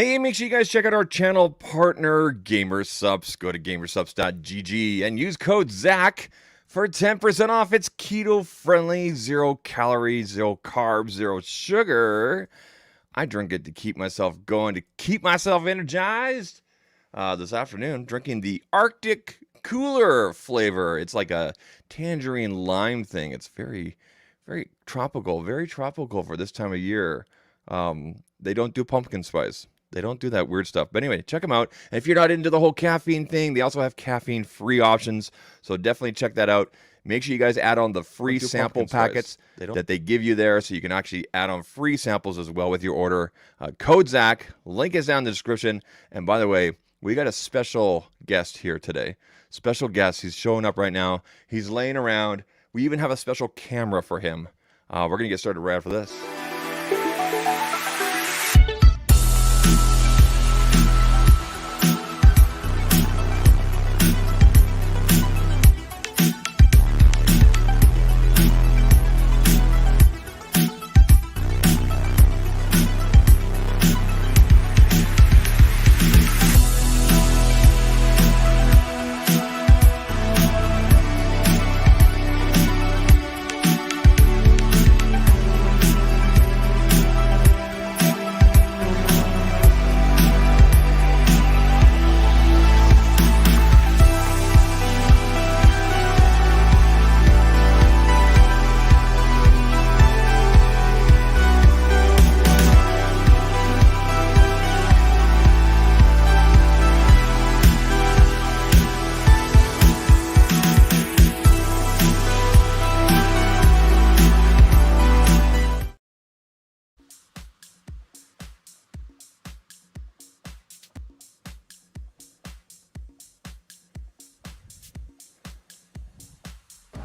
Hey, make sure you guys check out our channel partner, GamerSupps. Go to gamersupps.gg and use code ZAK for 10% off. It's keto-friendly, 0 calories, 0 carbs, 0 sugar. I drink it to keep myself going, to keep myself energized. This afternoon, drinking the Arctic Cooler flavor. It's like a tangerine lime thing. It's very tropical for this time of year. They don't do pumpkin spice. They don't do that weird stuff. But anyway, check them out. And if you're not into the whole caffeine thing, they also have caffeine-free options. So definitely check that out. Make sure you guys add on the free sample packets that they give you there, so you can actually add on free samples as well with your order. Code ZAK. Link is down in the description. And by the way, we got a special guest here today. Special guest. He's showing up right now. He's laying around. We even have a special camera for him. We're going to get started right after this.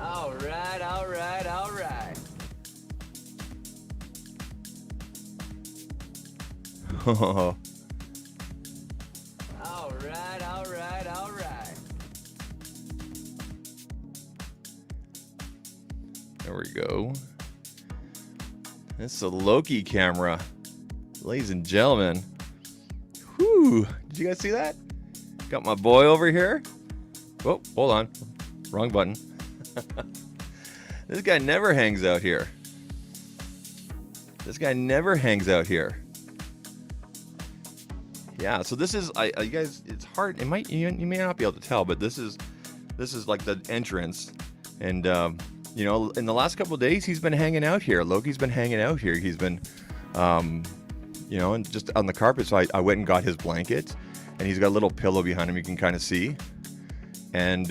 All right. All right. There we go. It's a Loki camera. Ladies and gentlemen. Whew. Did you guys see that? Got my boy over here. Oh, hold on. Wrong button. This guy never hangs out here. Yeah, so this is you guys, it's hard. You may not be able to tell, but this is like the entrance. And you know, in the last couple of days he's been hanging out here. Loki's been hanging out here. He's been you know, and just on the carpet. So I went and got his blanket, and he's got a little pillow behind him you can kind of see. And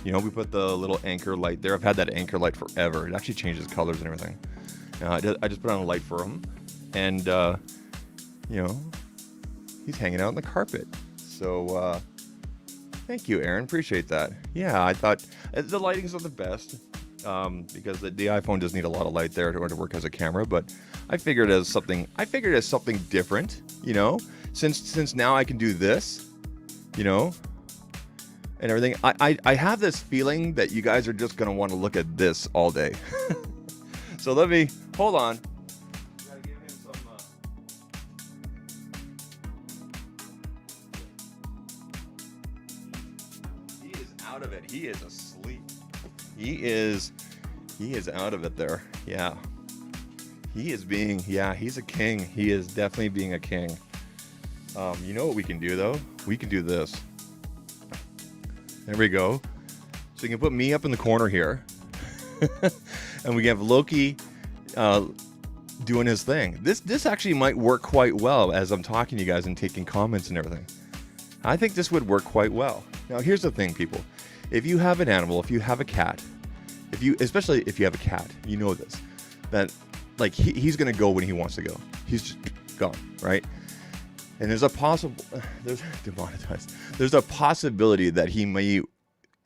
you know, we put the little anchor light there. I've had that anchor light forever. It actually changes colors and everything. I just put on a light for him, and you know, he's hanging out on the carpet. So thank you, Aaron. Appreciate that. Yeah, I thought the lighting's not the best because the iPhone does need a lot of light there to work as a camera. But I figured as something different. You know, since now I can do this. You know. And everything. I have this feeling that you guys are just going to want to look at this all day. So let me, hold on. Gotta give him some, he is out of it. He is asleep. He is out of it there. Yeah. He's a king. He is definitely being a king. You know what we can do though? We can do this. There we go. So you can put me up in the corner here. And we have Loki doing his thing. This actually might work quite well as I'm talking to you guys and taking comments and everything. I think this would work quite well. Now here's the thing, people. If you have an animal, if you have a cat, especially if you have a cat, you know this. That like he's gonna go when he wants to go. He's just gone, right? And there's demonetized. There's a possibility that he may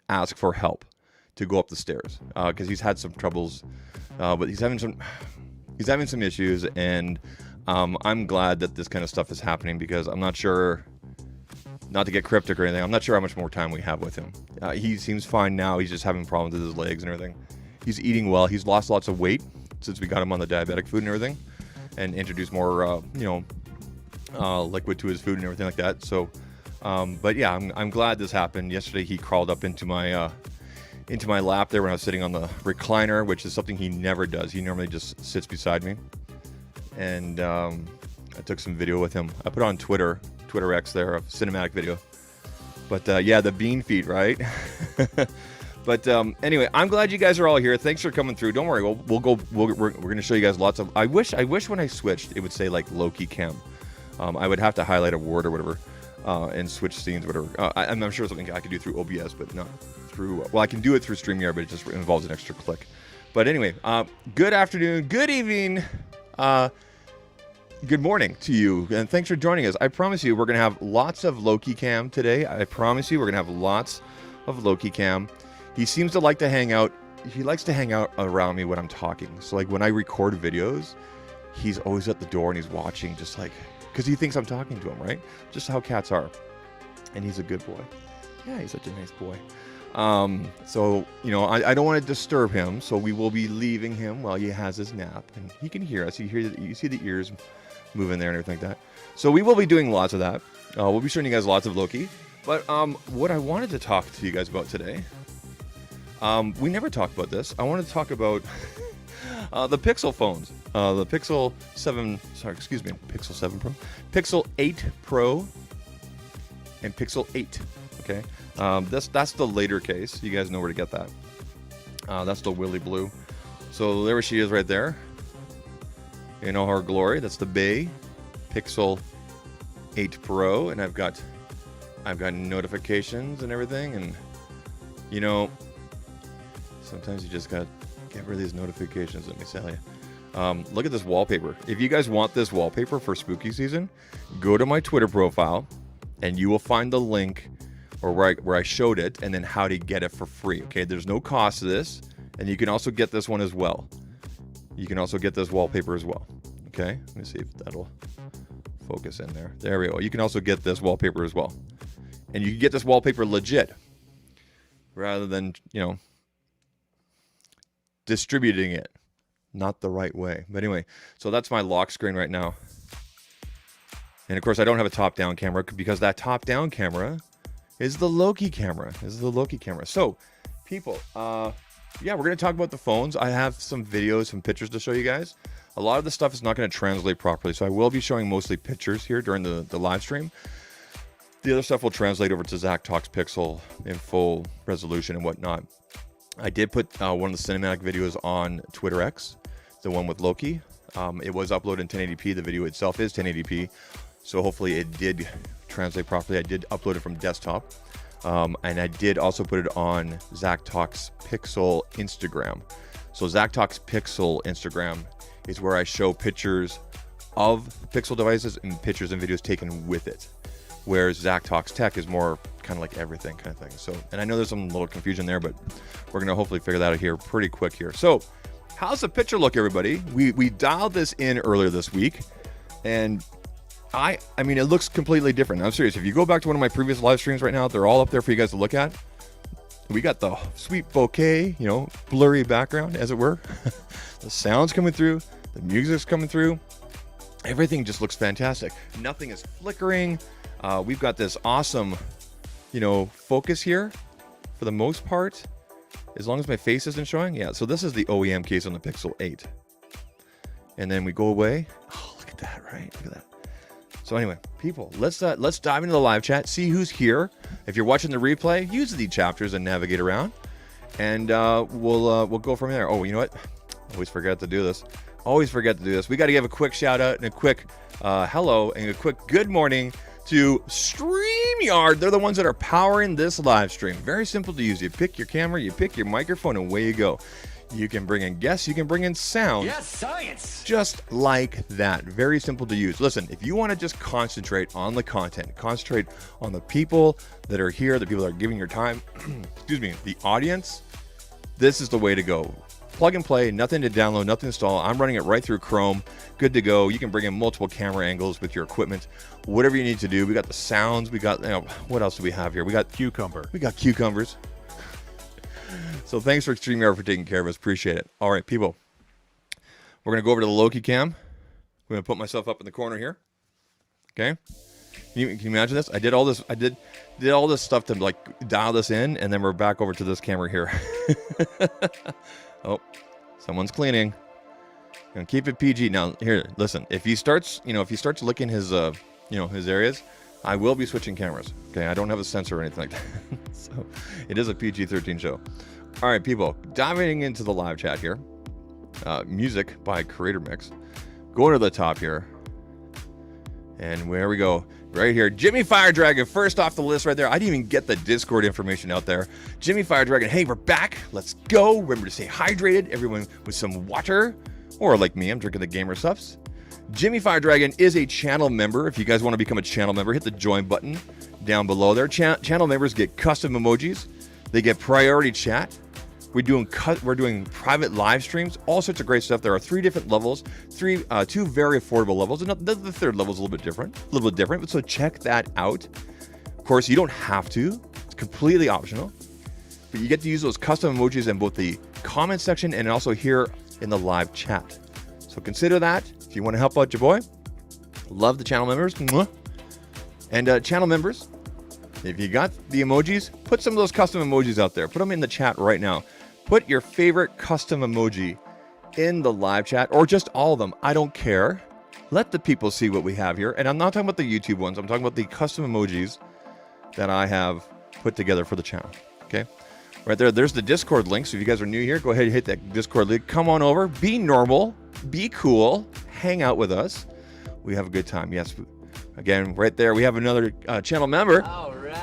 ask for help to go up the stairs because he's had some troubles, but he's having some issues, and I'm glad that this kind of stuff is happening because I'm not sure, not to get cryptic or anything, I'm not sure how much more time we have with him. He seems fine now. He's just having problems with his legs and everything. He's eating well. He's lost lots of weight since we got him on the diabetic food and everything, and introduced more, you know, liquid to his food and everything like that. So, but yeah, I'm glad this happened. Yesterday he crawled up into my lap there when I was sitting on the recliner, which is something he never does. He normally just sits beside me. And I took some video with him. I put it on Twitter X there, a cinematic video. But yeah, the bean feed, right? But anyway, I'm glad you guys are all here. Thanks for coming through. Don't worry, we're going to show you guys lots of. I wish when I switched, it would say like Loki cam. I would have to highlight a word or whatever and switch scenes, whatever. I'm sure something I could do through OBS, but not through. Well, I can do it through StreamYard, but it just involves an extra click. But anyway, good afternoon, good evening. Good morning to you, and thanks for joining us. I promise you, we're going to have lots of Loki cam today. I promise you, we're going to have lots of Loki cam. He seems to like to hang out. He likes to hang out around me when I'm talking. So, like, when I record videos, he's always at the door and he's watching, just like, because he thinks I'm talking to him, right? Just how cats are. And he's a good boy. Yeah, he's such a nice boy. So, you know, I don't want to disturb him, so we will be leaving him while he has his nap. And he can hear us. You see the ears moving there and everything like that. So we will be doing lots of that. We'll be showing you guys lots of Loki. But what I wanted to talk to you guys about today, we never talked about this. I wanted to talk about the Pixel phones. The Pixel 7, Pixel 7 Pro. Pixel 8 Pro and Pixel 8, okay? That's the later case. You guys know where to get that. That's the Willy Blue. So there she is right there. In all her glory. That's the Bay Pixel 8 Pro, and I've got notifications and everything, and you know, sometimes you just got to get rid of these notifications, let me tell you. Look at this wallpaper. If you guys want this wallpaper for spooky season, go to my Twitter profile and you will find the link or where I showed it and then how to get it for free. Okay, there's no cost to this, and you can also get this one as well. You can also get this wallpaper as well. Okay, let me see if that'll focus in there. There we go. You can also get this wallpaper as well. And you can get this wallpaper legit rather than, you know, distributing it not the right way. But anyway, so that's my lock screen right now. And of course, I don't have a top-down camera because that top-down camera is the Loki camera. This is the Loki camera. So, people, yeah, we're going to talk about the phones. I have some videos, some pictures to show you guys. A lot of the stuff is not going to translate properly, so I will be showing mostly pictures here during the live stream. The other stuff will translate over to ZAKtalks Pixel in full resolution and whatnot. I did put one of the cinematic videos on Twitter X, the one with Loki. It was uploaded in 1080p. The video itself is 1080p, so hopefully it did translate properly. I did upload it from desktop. And I did also put it on ZAKtalks Pixel Instagram. So ZAKtalks Pixel Instagram is where I show pictures of Pixel devices and pictures and videos taken with it. Whereas ZAKtalks Tech is more kind of like everything kind of thing. So, and I know there's some little confusion there, but we're going to hopefully figure that out here pretty quick here. So how's the picture look, everybody? We dialed this in earlier this week, and I mean, it looks completely different. I'm serious. If you go back to one of my previous live streams right now, they're all up there for you guys to look at. We got the sweet bokeh, you know, blurry background, as it were. The sound's coming through. The music's coming through. Everything just looks fantastic. Nothing is flickering. We've got this awesome, you know, focus here for the most part. As long as my face isn't showing. Yeah, so this is the OEM case on the Pixel 8. And then we go away. Oh, look at that, right? Look at that. So anyway, people, let's dive into the live chat, see who's here. If you're watching the replay, use the chapters and navigate around, and we'll go from there. Oh, you know what? Always forget to do this. Always forget to do this. We got to give a quick shout out and a quick hello and a quick good morning to StreamYard. They're the ones that are powering this live stream. Very simple to use. You pick your camera, you pick your microphone, and away you go. You can bring in guests, you can bring in sound. Yes, science! Just like that. Very simple to use. Listen, if you want to just concentrate on the content, concentrate on the people that are here, the people that are giving your time, excuse me, the audience, this is the way to go. Plug and play, nothing to download, nothing to install. I'm running it right through Chrome. Good to go. You can bring in multiple camera angles with your equipment. Whatever you need to do. We got the sounds. We got, you know, what else do we have here? We got cucumber. We got cucumbers. So thanks for StreamYard for taking care of us. Appreciate it. All right, people. We're going to go over to the Loki cam. I'm going to put myself up in the corner here. Okay. Can you imagine this? I did all this. I did all this stuff to like dial this in, and then we're back over to this camera here. Oh, someone's cleaning. And keep it PG. Now, here, listen. If he starts licking his, his areas, I will be switching cameras. Okay, I don't have a sensor or anything like that. So, it is a PG-13 show. All right, people, diving into the live chat here. Music by Creator Mix. Going to the top here. And where we go, right here, Jimmy Fire Dragon, first off the list right there. I didn't even get the Discord information out there. Jimmy Fire Dragon, hey, we're back. Let's go. Remember to stay hydrated. Everyone with some water. Or like me, I'm drinking the Gamer Subs. Jimmy Fire Dragon is a channel member. If you guys want to become a channel member, hit the join button down below there. Channel members get custom emojis. They get priority chat. We're doing private live streams, all sorts of great stuff. There are 3 different levels, two very affordable levels, and the third level is a little bit different. So check that out. Of course, you don't have to; it's completely optional. But you get to use those custom emojis in both the comment section and also here in the live chat. So consider that if you want to help out your boy. Love the channel members, and channel members. If you got the emojis, put some of those custom emojis out there. Put them in the chat right now. Put your favorite custom emoji in the live chat, or just all of them. I don't care. Let the people see what we have here. And I'm not talking about the YouTube ones. I'm talking about the custom emojis that I have put together for the channel. Okay? Right there, there's the Discord link. So if you guys are new here, go ahead and hit that Discord link. Come on over. Be normal. Be cool. Hang out with us. We have a good time. Yes. Again, right there, we have another channel member. All right.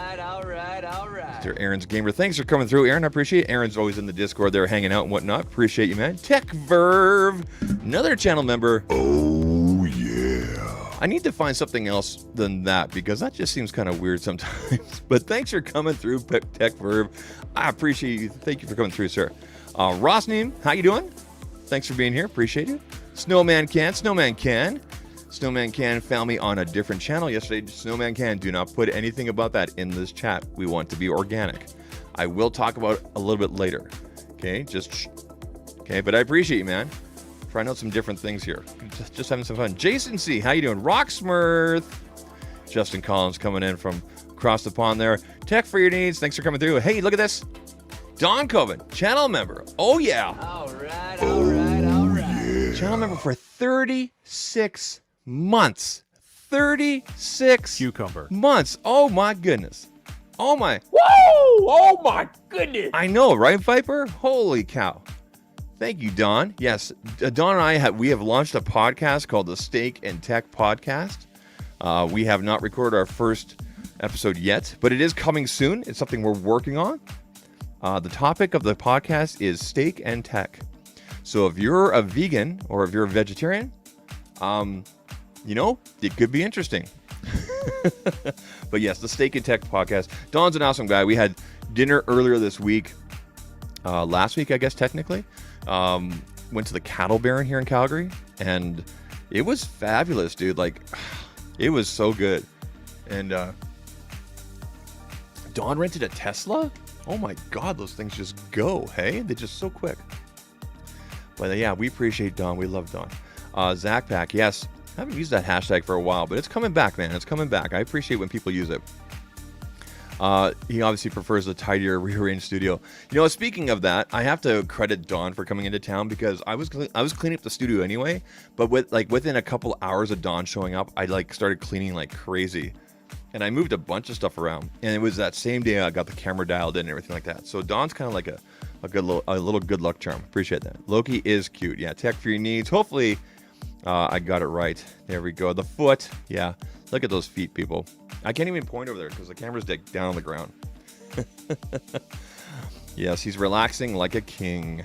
Mr. Aaron's Gamer. Thanks for coming through, Aaron. I appreciate it. Aaron's always in the Discord there hanging out and whatnot. Appreciate you, man. Tech Verve, another channel member. Oh, yeah. I need to find something else than that because that just seems kind of weird sometimes. But thanks for coming through, Tech Verve. I appreciate you. Thank you for coming through, sir. Rosneem, how you doing? Thanks for being here. Appreciate you. Snowman Can found me on a different channel yesterday. Snowman Can, do not put anything about that in this chat. We want to be organic. I will talk about it a little bit later. Okay, okay, but I appreciate you, man. Trying out some different things here. Just having some fun. Jason C, how you doing? Rocksmurth. Justin Collins coming in from across the pond there. Tech for your needs. Thanks for coming through. Hey, look at this. Don Coven, channel member. Oh, yeah. All right. Yeah. Channel member for 36 months. 36 cucumber months. Oh my goodness. Oh my. Woo! Oh my goodness. I know, right, Viper? Holy cow. Thank you, Don. Yes, Don and I have launched a podcast called the Steak and Tech Podcast. We have not recorded our first episode yet, but it is coming soon. It's something we're working on. The topic of the podcast is steak and tech. So if you're a vegan or if you're a vegetarian, it could be interesting. But yes, the Steak and Tech Podcast. Don's an awesome guy. We had dinner earlier this week. Last week, I guess, technically. Went to the Cattle Baron here in Calgary. And it was fabulous, dude. Like, it was so good. And Don rented a Tesla? Oh my God, those things just go, hey? They're just so quick. But yeah, we appreciate Don. We love Don. ZAKpack, yes. I haven't used that hashtag for a while, but it's coming back, man. It's coming back. I appreciate when people use it. He obviously prefers the tidier, rearranged studio. Speaking of that, I have to credit Don for coming into town because I was cleaning up the studio anyway. But within a couple hours of Don showing up, I started cleaning like crazy, and I moved a bunch of stuff around. And it was that same day I got the camera dialed in and everything like that. So Don's kind of like a little good luck charm. Appreciate that. Loki is cute. Yeah, tech for your needs. Hopefully. I got it right. There we go. The foot. Yeah. Look at those feet, people. I can't even point over there because the camera's down on the ground. Yes, he's relaxing like a king.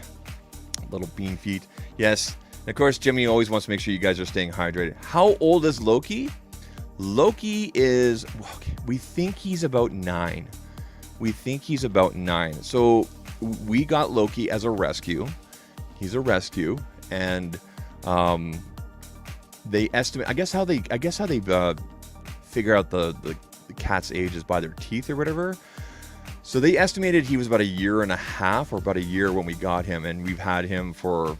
Little bean feet. Yes. And of course, Jimmy always wants to make sure you guys are staying hydrated. How old is Loki? Loki is, we think he's about 9. So we got Loki as a rescue. He's a rescue. And they estimate, I guess how they figure out the cat's age is by their teeth or whatever. So they estimated he was about a year and a half or about a year when we got him, and we've had him for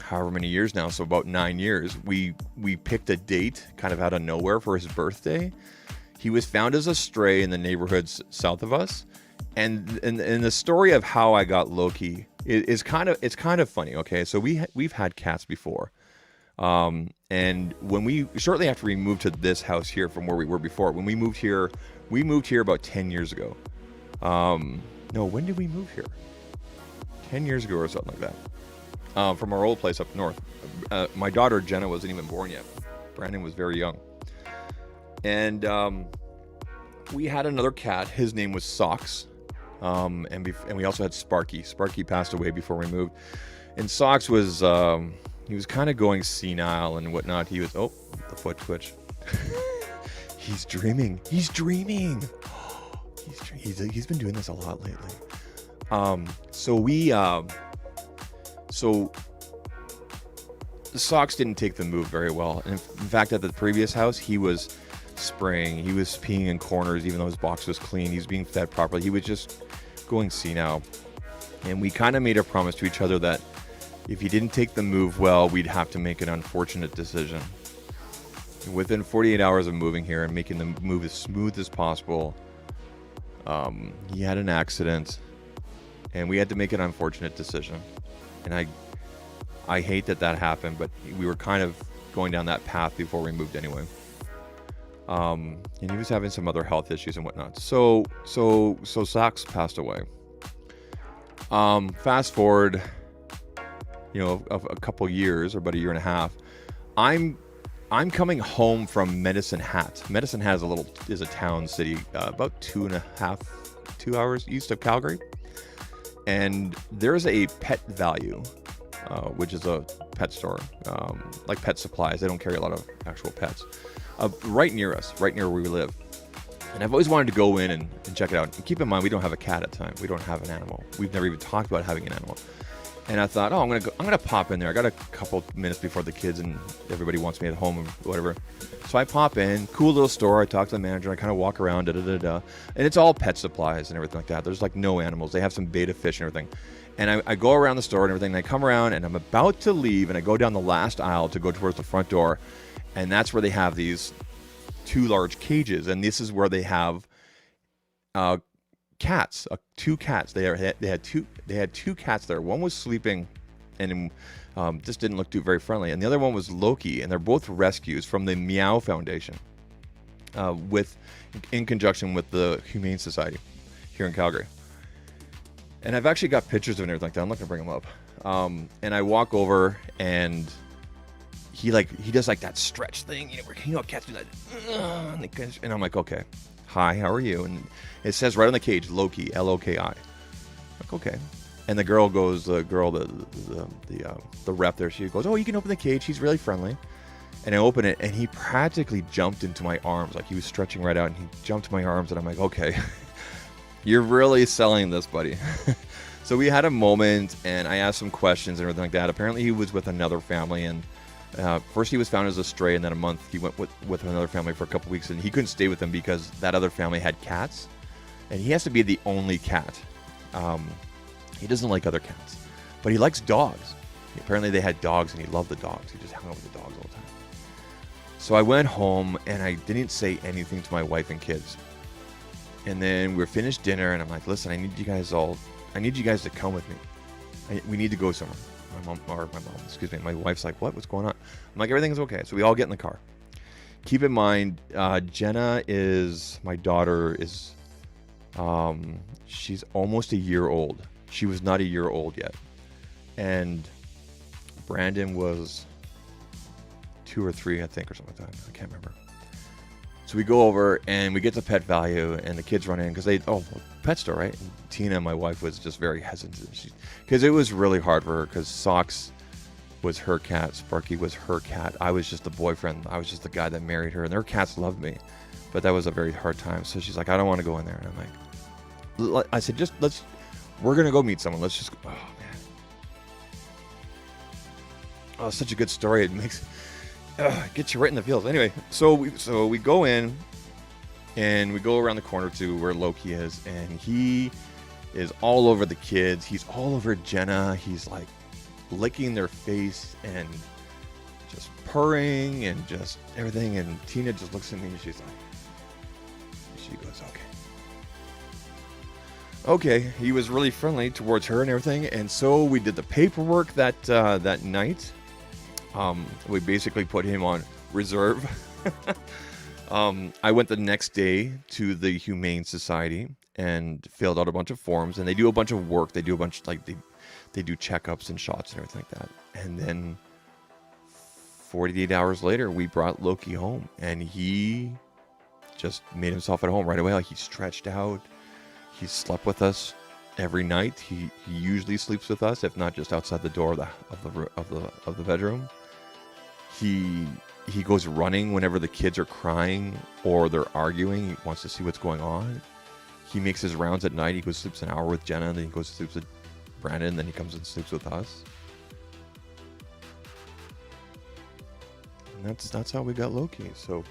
however many years now, so about 9 years, we picked a date kind of out of nowhere for his birthday. He was found as a stray in the neighborhoods south of us, and the story of how I got Loki is kind of funny. Okay, so we've had cats before, and when shortly after we moved to this house here from where we were before, when we moved here about 10 years ago. No, when did we move here? 10 years ago or something like that. From our old place up north. My daughter Jenna wasn't even born yet. Brandon was very young. And we had another cat. His name was Socks. And we also had Sparky. Sparky passed away before we moved. And Socks was, he was kind of going senile and whatnot. He was, the foot twitch. He's dreaming. He's dreaming. He's been doing this a lot lately. So Socks didn't take the move very well. And in fact, at the previous house, he was spraying. He was peeing in corners, even though his box was clean. He was being fed properly. He was just going senile. And we kind of made a promise to each other that if he didn't take the move well, we'd have to make an unfortunate decision. Within 48 hours of moving here and making the move as smooth as possible, he had an accident, and we had to make an unfortunate decision. And I hate that happened, but we were kind of going down that path before we moved anyway. And he was having some other health issues and whatnot. So Socks passed away. Fast forward, a couple years, or about a year and a half. I'm coming home from Medicine Hat. Medicine Hat is a town city, about 2 hours east of Calgary. And there's a Pet Value, which is a pet store, like Pet Supplies. They don't carry a lot of actual pets. Right near us, right near where we live. And I've always wanted to go in and check it out. And keep in mind, we don't have a cat at the time. We don't have an animal. We've never even talked about having an animal. And I thought, I'm gonna pop in there. I got a couple minutes before the kids and everybody wants me at home or whatever. So I pop in, cool little store. I talk to the manager. I kind of walk around, and it's all pet supplies and everything like that. There's like no animals. They have some betta fish and everything. And I go around the store and everything. And I come around and I'm about to leave, and I go down the last aisle to go towards the front door, and that's where they have these 2 large cages, and this is where they have cats, 2 cats. They had two cats there. One was sleeping, and just didn't look very friendly. And the other one was Loki, and they're both rescues from the Meow Foundation, in conjunction with the Humane Society here in Calgary. And I've actually got pictures of it and everything like that. I'm not gonna bring them up. And I walk over, and he does like that stretch thing, where cats do that, and I'm like, okay. Hi, how are you? And it says right on the cage, Loki, L-O-K-I. Like, okay. And the girl goes, the rep there, she goes, you can open the cage. He's really friendly. And I open it, and he practically jumped into my arms. Like, he was stretching right out, and he jumped to my arms, and I'm like, okay, you're really selling this, buddy. So we had a moment, and I asked some questions and everything like that. Apparently, he was with another family, and first he was found as a stray, and then a month he went with another family for a couple weeks, and he couldn't stay with them because that other family had cats, and he has to be the only cat. He doesn't like other cats, but he likes dogs. Apparently they had dogs, and he loved the dogs. He just hung out with the dogs all the time. So I went home, and I didn't say anything to my wife and kids. And then we finished dinner, and I'm like, listen, I need you guys to come with me. We need to go somewhere. My wife's like, what's going on? I'm like, everything's okay. So we all get in the car. Keep in mind, Jenna my daughter is, she's almost a year old. She was not a year old yet. And Brandon was 2 or 3, I think, or something like that. I can't remember. So we go over and we get to Pet Value, and the kids run in because pet store, right? And Tina, my wife, was just very hesitant because it was really hard for her, because Socks was her cat, Sparky was her cat. I was just the boyfriend. I was just the guy that married her, and their cats loved me, but that was a very hard time. So she's like, I don't want to go in there, and I'm like, I said, we're gonna go meet someone. Let's just go. Oh man, it's such a good story. It makes. It gets you right in the feels. Anyway, so we go in, and we go around the corner to where Loki is, and he is all over the kids. He's all over Jenna. He's like licking their face and just purring and just everything. And Tina just looks at me and she's like, she goes, okay. He was really friendly towards her and everything. And so we did the paperwork that night. We basically put him on reserve. I went the next day to the Humane Society and filled out a bunch of forms, and they do a bunch of work. They do a bunch, like, they do checkups and shots and everything like that. And then 48 hours later, we brought Loki home, and he just made himself at home right away. Like, he stretched out. He slept with us every night. He usually sleeps with us, if not just outside the door of the bedroom. He goes running whenever the kids are crying or they're arguing. He wants to see what's going on. He makes his rounds at night. He goes sleeps an hour with Jenna, and then he goes sleeps with Brandon, and then he comes and sleeps with us. And that's how we got Loki. So,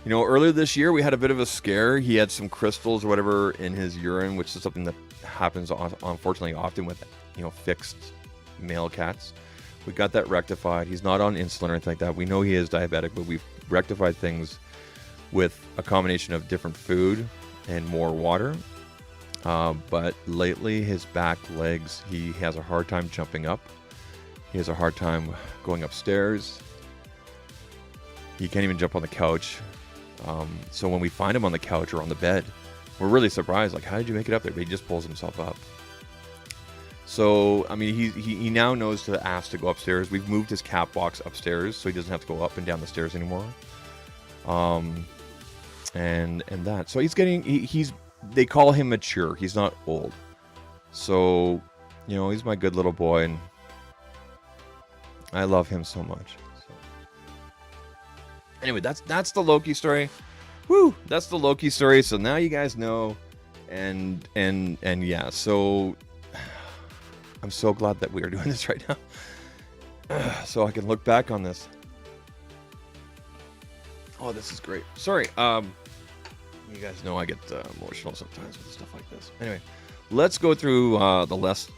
you know, earlier this year we had a bit of a scare. He had some crystals or whatever in his urine, which is something that happens unfortunately often with, you know, fixed male cats. We got that rectified. He's not on insulin or anything like that. We know he is diabetic, but we've rectified things with a combination of different food and more water. But lately, his back legs, he has a hard time jumping up. He has a hard time going upstairs. He can't even jump on the couch. So when we find him on the couch or on the bed, we're really surprised. Like, how did you make it up there? But he just pulls himself up. So, I mean, he now knows to ask to go upstairs. We've moved his cat box upstairs, so he doesn't have to go up and down the stairs anymore. And that. So they call him mature. He's not old. So, you know, he's my good little boy, and I love him so much. So. Anyway, that's the Loki story. Woo! That's the Loki story. So now you guys know, and yeah. So I'm so glad that we are doing this right now, so I can look back on this. Oh, this is great. Sorry. You guys know I get emotional sometimes with stuff like this. Anyway, let's go through the rest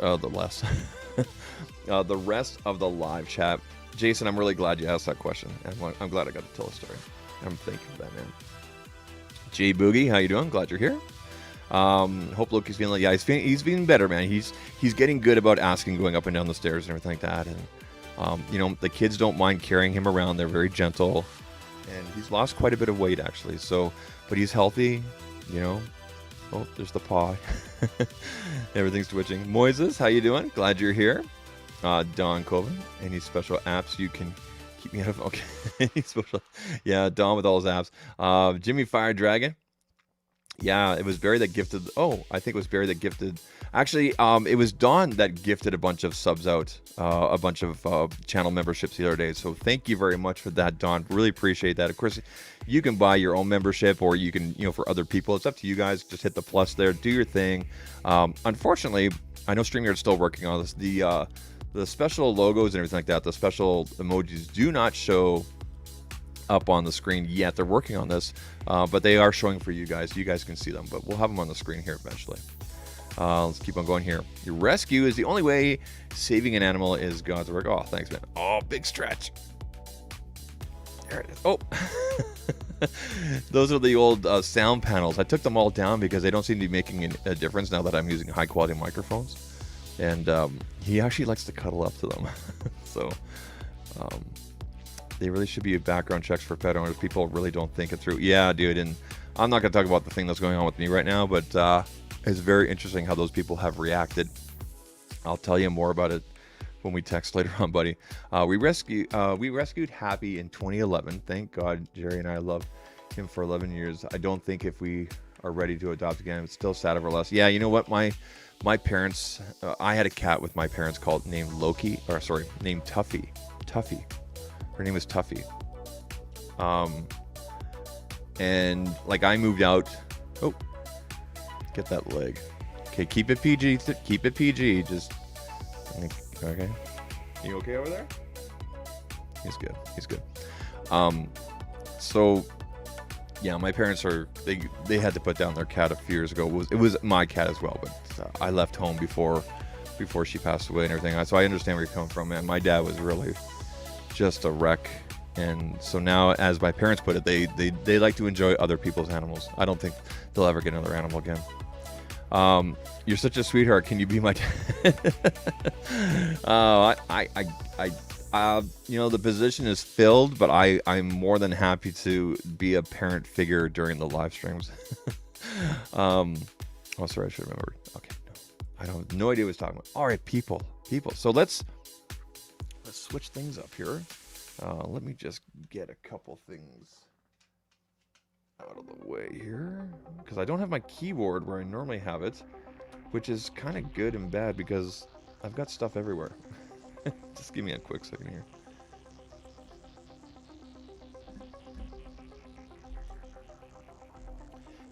of the live chat. Jason, I'm really glad you asked that question. I'm glad I got to tell a story. I'm thankful for that, man. Jay Boogie, how you doing? Glad you're here. Hope Loki's feeling, yeah, he's feeling better, man. He's getting good about asking, going up and down the stairs and everything like that. And you know, the kids don't mind carrying him around. They're very gentle, and he's lost quite a bit of weight actually. So, but he's healthy, you know. Oh, there's the paw. Everything's twitching. Moises, how you doing? Glad you're here. Don Coven, any special apps you can keep me out of? Okay, any special? Yeah, Don with all his apps. Jimmy Fire Dragon. Yeah, it was Barry that gifted. Oh, I think it was Barry that gifted. Actually, it was Don that gifted a bunch of subs out, a bunch of channel memberships the other day. So thank you very much for that, Don. Really appreciate that. Of course, you can buy your own membership, or you can, you know, for other people. It's up to you guys. Just hit the plus there. Do your thing. Unfortunately, I know StreamYard's still working on this. The special logos and everything like that, the special emojis do not show up on the screen yet. They're working on this, but they are showing for you guys. You guys can see them, but we'll have them on the screen here eventually. Let's keep on going here. Your rescue is the only way. Saving an animal is God's work. Oh, thanks, man. Oh, big stretch. There it is. Oh, those are the old sound panels. I took them all down because they don't seem to be making a difference now that I'm using high quality microphones. And he actually likes to cuddle up to them. So they really should be background checks for pet owners. People really don't think it through. Yeah, dude. And I'm not going to talk about the thing that's going on with me right now, but it's very interesting how those people have reacted. I'll tell you more about it when we text later on, buddy. We rescued Happy in 2011. Thank God Jerry and I love him for 11 years. I don't think if we are ready to adopt again, it's still sad over less. Yeah, you know what? My parents, I had a cat with my parents named Tuffy. Her name was Tuffy. And like I moved out. Oh, get that leg. Okay, keep it PG. Keep it PG. Just okay. You okay over there? He's good. He's good. So yeah, my parents they had to put down their cat a few years ago. It was my cat as well, but I left home before before she passed away and everything. So I understand where you're coming from, man. My dad was really just a wreck. And so now, as my parents put it, they like to enjoy other people's animals. I don't think they'll ever get another animal again. You're such a sweetheart. Can you be my dad? You know, the position is filled, but I'm more than happy to be a parent figure during the live streams. Oh, sorry, I should remember. Okay, no, I don't. No idea what I was talking about. All right, people. So let's switch things up here. Let me just get a couple things out of the way here, because I don't have my keyboard where I normally have it, which is kind of good and bad because I've got stuff everywhere. Just give me a quick second here.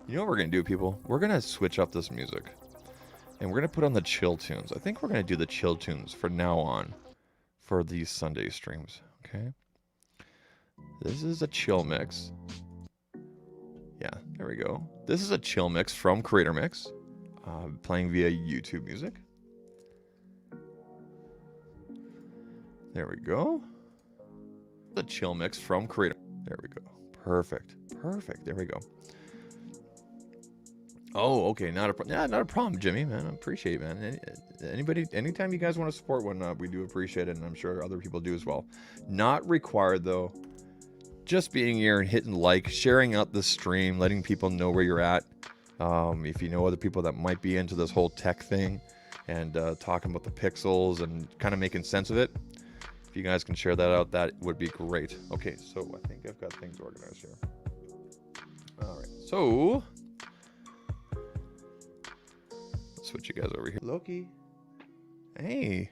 You know what we're going to do, people? We're going to switch up this music. And we're going to put on the chill tunes. I think we're going to do the chill tunes from now on for these Sunday streams. Okay? This is a chill mix. Yeah, there we go. This is a chill mix from Creator Mix. Playing via YouTube Music. There we go. The chill mix from Creator. There we go. Perfect. There we go. Oh, okay. Not a problem, Jimmy. Man, I appreciate it, man. Anytime you guys want to support one, we do appreciate it, and I'm sure other people do as well. Not required though. Just being here and hitting like, sharing out the stream, letting people know where you're at. If you know other people that might be into this whole tech thing, and talking about the pixels and kind of making sense of it. If you guys can share that out, that would be great. Okay, so I think I've got things organized here. All right, so let's switch you guys over here. Loki, hey,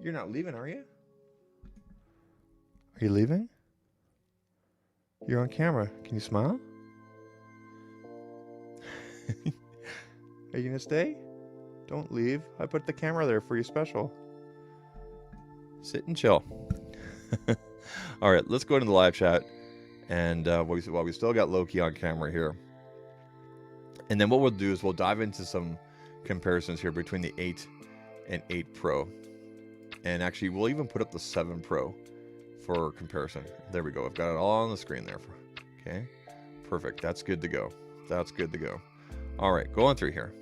you're not leaving, are you? Are you leaving? You're on camera. Can you smile? Are you gonna stay? Don't leave. I put the camera there for you special. Sit and chill. All right, let's go into the live chat. And while we still got Loki on camera here. And then what we'll do is we'll dive into some comparisons here between the 8 and 8 Pro. And actually, we'll even put up the 7 Pro for comparison. There we go. I've got it all on the screen there. Okay, perfect. That's good to go. That's good to go. All right, going through here.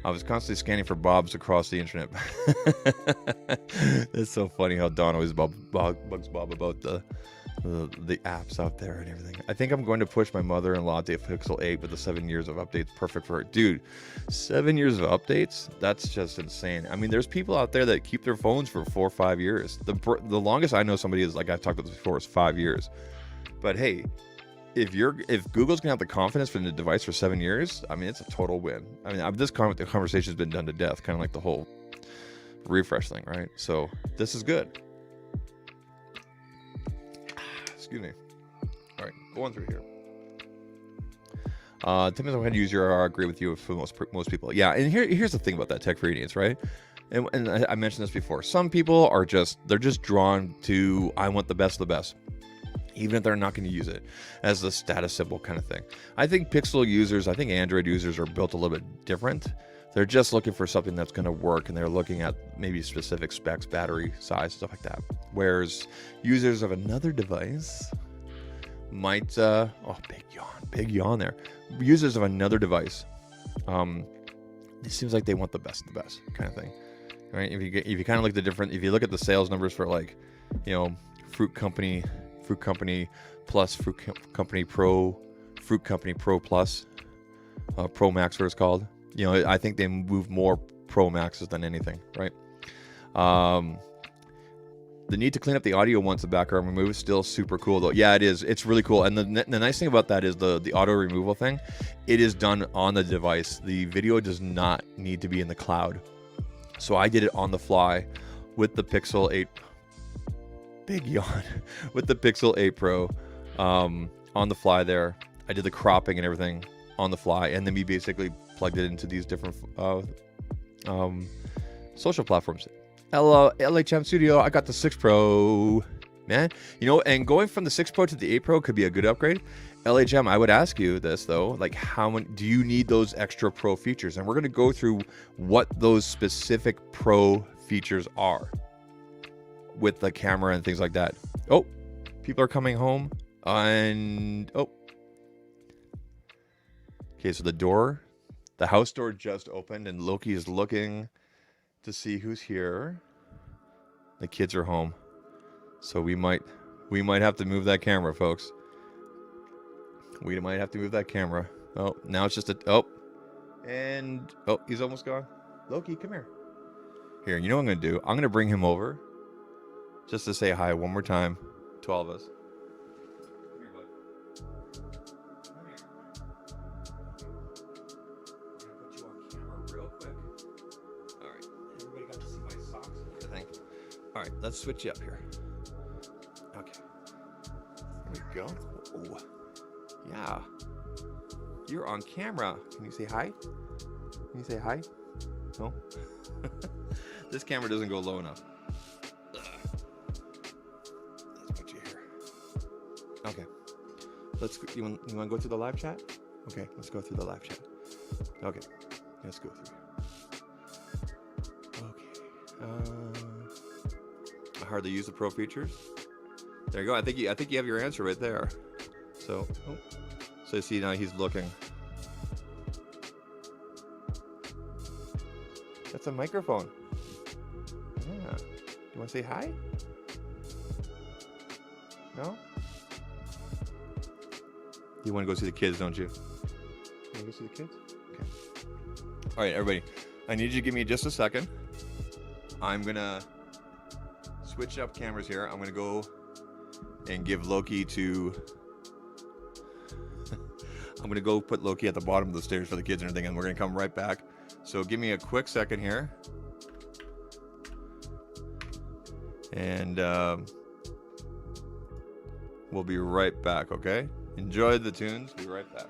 I was constantly scanning for Bobs across the internet. It's so funny how Don always bugs Bob about the apps out there and everything. I think I'm going to push my mother-in-law to Pixel 8 with the 7 years of updates. Perfect for her. Dude, 7 years of updates? That's just insane. I mean, there's people out there that keep their phones for 4 or 5 years. The longest I know somebody is, like I've talked about this before, is 5 years. But hey, if Google's gonna have the confidence for the device for 7 years, I mean, it's a total win. I mean, this conversation has been done to death, kind of like the whole refresh thing, right? So this is good. Excuse me. All right, going through here. Tim is, I'm going to use your. I agree with you for most people. Yeah, and here's the thing about that tech for idiots, right? And I mentioned this before. Some people are just drawn to, I want the best of the best, even if they're not going to use it as the status symbol kind of thing. I think Pixel users, I think Android users are built a little bit different. They're just looking for something that's going to work, and they're looking at maybe specific specs, battery size, stuff like that. Whereas users of another device might, oh, big yawn there. Users of another device, it seems like they want the best of the best kind of thing, right? If you kind of look at the different, if you look at the sales numbers for, like, you know, Fruit Company Plus, Fruit Company Pro, Fruit Company Pro Plus, Pro Max, what it's called. You know, I think they move more Pro Maxes than anything, right? The need to clean up the audio once the background remove is still super cool, though. Yeah, it is. It's really cool. And the nice thing about that is the auto removal thing. It is done on the device. The video does not need to be in the cloud. So I did it on the fly with the Pixel 8. Big yawn. With the Pixel 8 Pro on the fly there. I did the cropping and everything on the fly, and then we basically plugged it into these different social platforms. LHM Studio, I got the 6 Pro. man. You know, and going from the 6 Pro to the 8 Pro could be a good upgrade. LHM, I would ask you this though, like how many do you need those extra Pro features? And we're going to go through what those specific Pro features are with the camera and things like that. Oh, people are coming home and oh. Okay, so the house door just opened and Loki is looking to see who's here. The kids are home. So we might have to move that camera, folks. We might have to move that camera. Oh, now it's just and he's almost gone. Loki, come here. Here, you know what I'm gonna do? I'm gonna bring him over just to say hi one more time to all of us. Come here, bud. Come here. I'm gonna put you on camera real quick. All right, everybody got to see my socks and everything. All right, let's switch you up here. Okay. There we go. Oh. Yeah. You're on camera. Can you say hi? Can you say hi? No? This camera doesn't go low enough. Ugh. Let's put you here. Okay. You want to go through the live chat? Okay, let's go through the live chat. Okay. Let's go through. Okay. I hardly use the Pro features. There you go. I think you have your answer right there. So, so see now he's looking. That's a microphone. Yeah. You want to say hi? No? You want to go see the kids, don't you? You want to go see the kids? Okay. All right, everybody. I need you to give me just a second. I'm gonna switch up cameras here. I'm gonna go and give Loki to. I'm going to go put Loki at the bottom of the stairs for the kids and everything, and we're going to come right back. So give me a quick second here. And we'll be right back, okay? Enjoy the tunes. Be right back.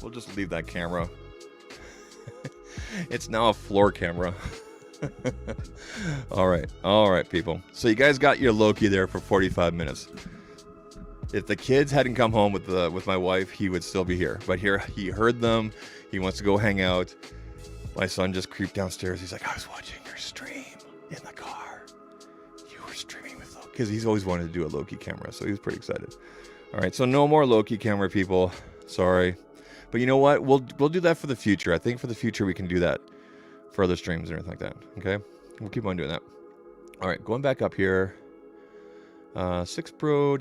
We'll just leave that camera. It's now a floor camera. All right, people. So you guys got your Loki there for 45 minutes. If the kids hadn't come home with my wife, he would still be here. But here, he heard them. He wants to go hang out. My son just creeped downstairs. He's like, I was watching your stream in the car. You were streaming with Loki. Because he's always wanted to do a Loki camera, so he was pretty excited. All right, so no more Loki camera, people. Sorry. But you know what? We'll do that for the future. I think for the future we can do that for other streams and everything like that. Okay? We'll keep on doing that. All right, going back up here. 6 Pro,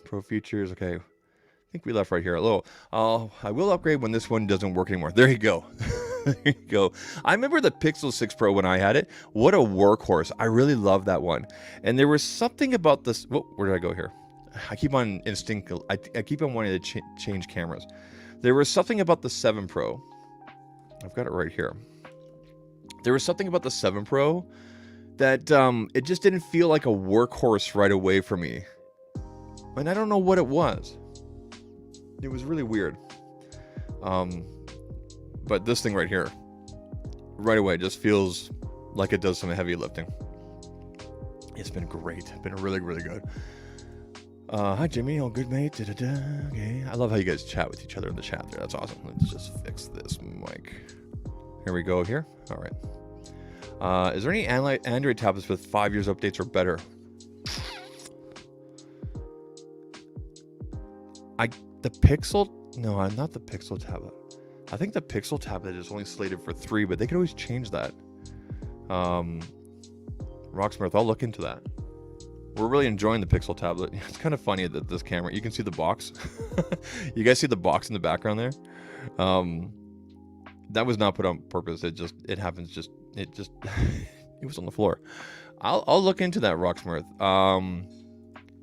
Pro features. Okay. I think we left right here. Hello. I will upgrade when this one doesn't work anymore. There you go. There you go. I remember the Pixel 6 Pro when I had it. What a workhorse. I really love that one. And there was something about this. Whoa, where did I go here? I keep on I keep on wanting to change cameras. There was something about the 7 Pro. I've got it right here. There was something about the 7 Pro that it just didn't feel like a workhorse right away for me. And I don't know what it was. It was really weird. But this thing right here, right away, just feels like it does some heavy lifting. It's been great. It's been really, really good. Hi, Jimmy. All good, mate. Okay. I love how you guys chat with each other in the chat there. That's awesome. Let's just fix this mic. Here we go here. All right. Is there any Android tablets with 5 years updates or better? The Pixel? No, not the Pixel tablet. I think the Pixel tablet is only slated for 3, but they could always change that. Rocksmith, I'll look into that. We're really enjoying the Pixel tablet. It's kind of funny that this camera, you can see the box. You guys see the box in the background there? That was not put on purpose. It happens. It was on the floor. I'll look into that, Rocksmith.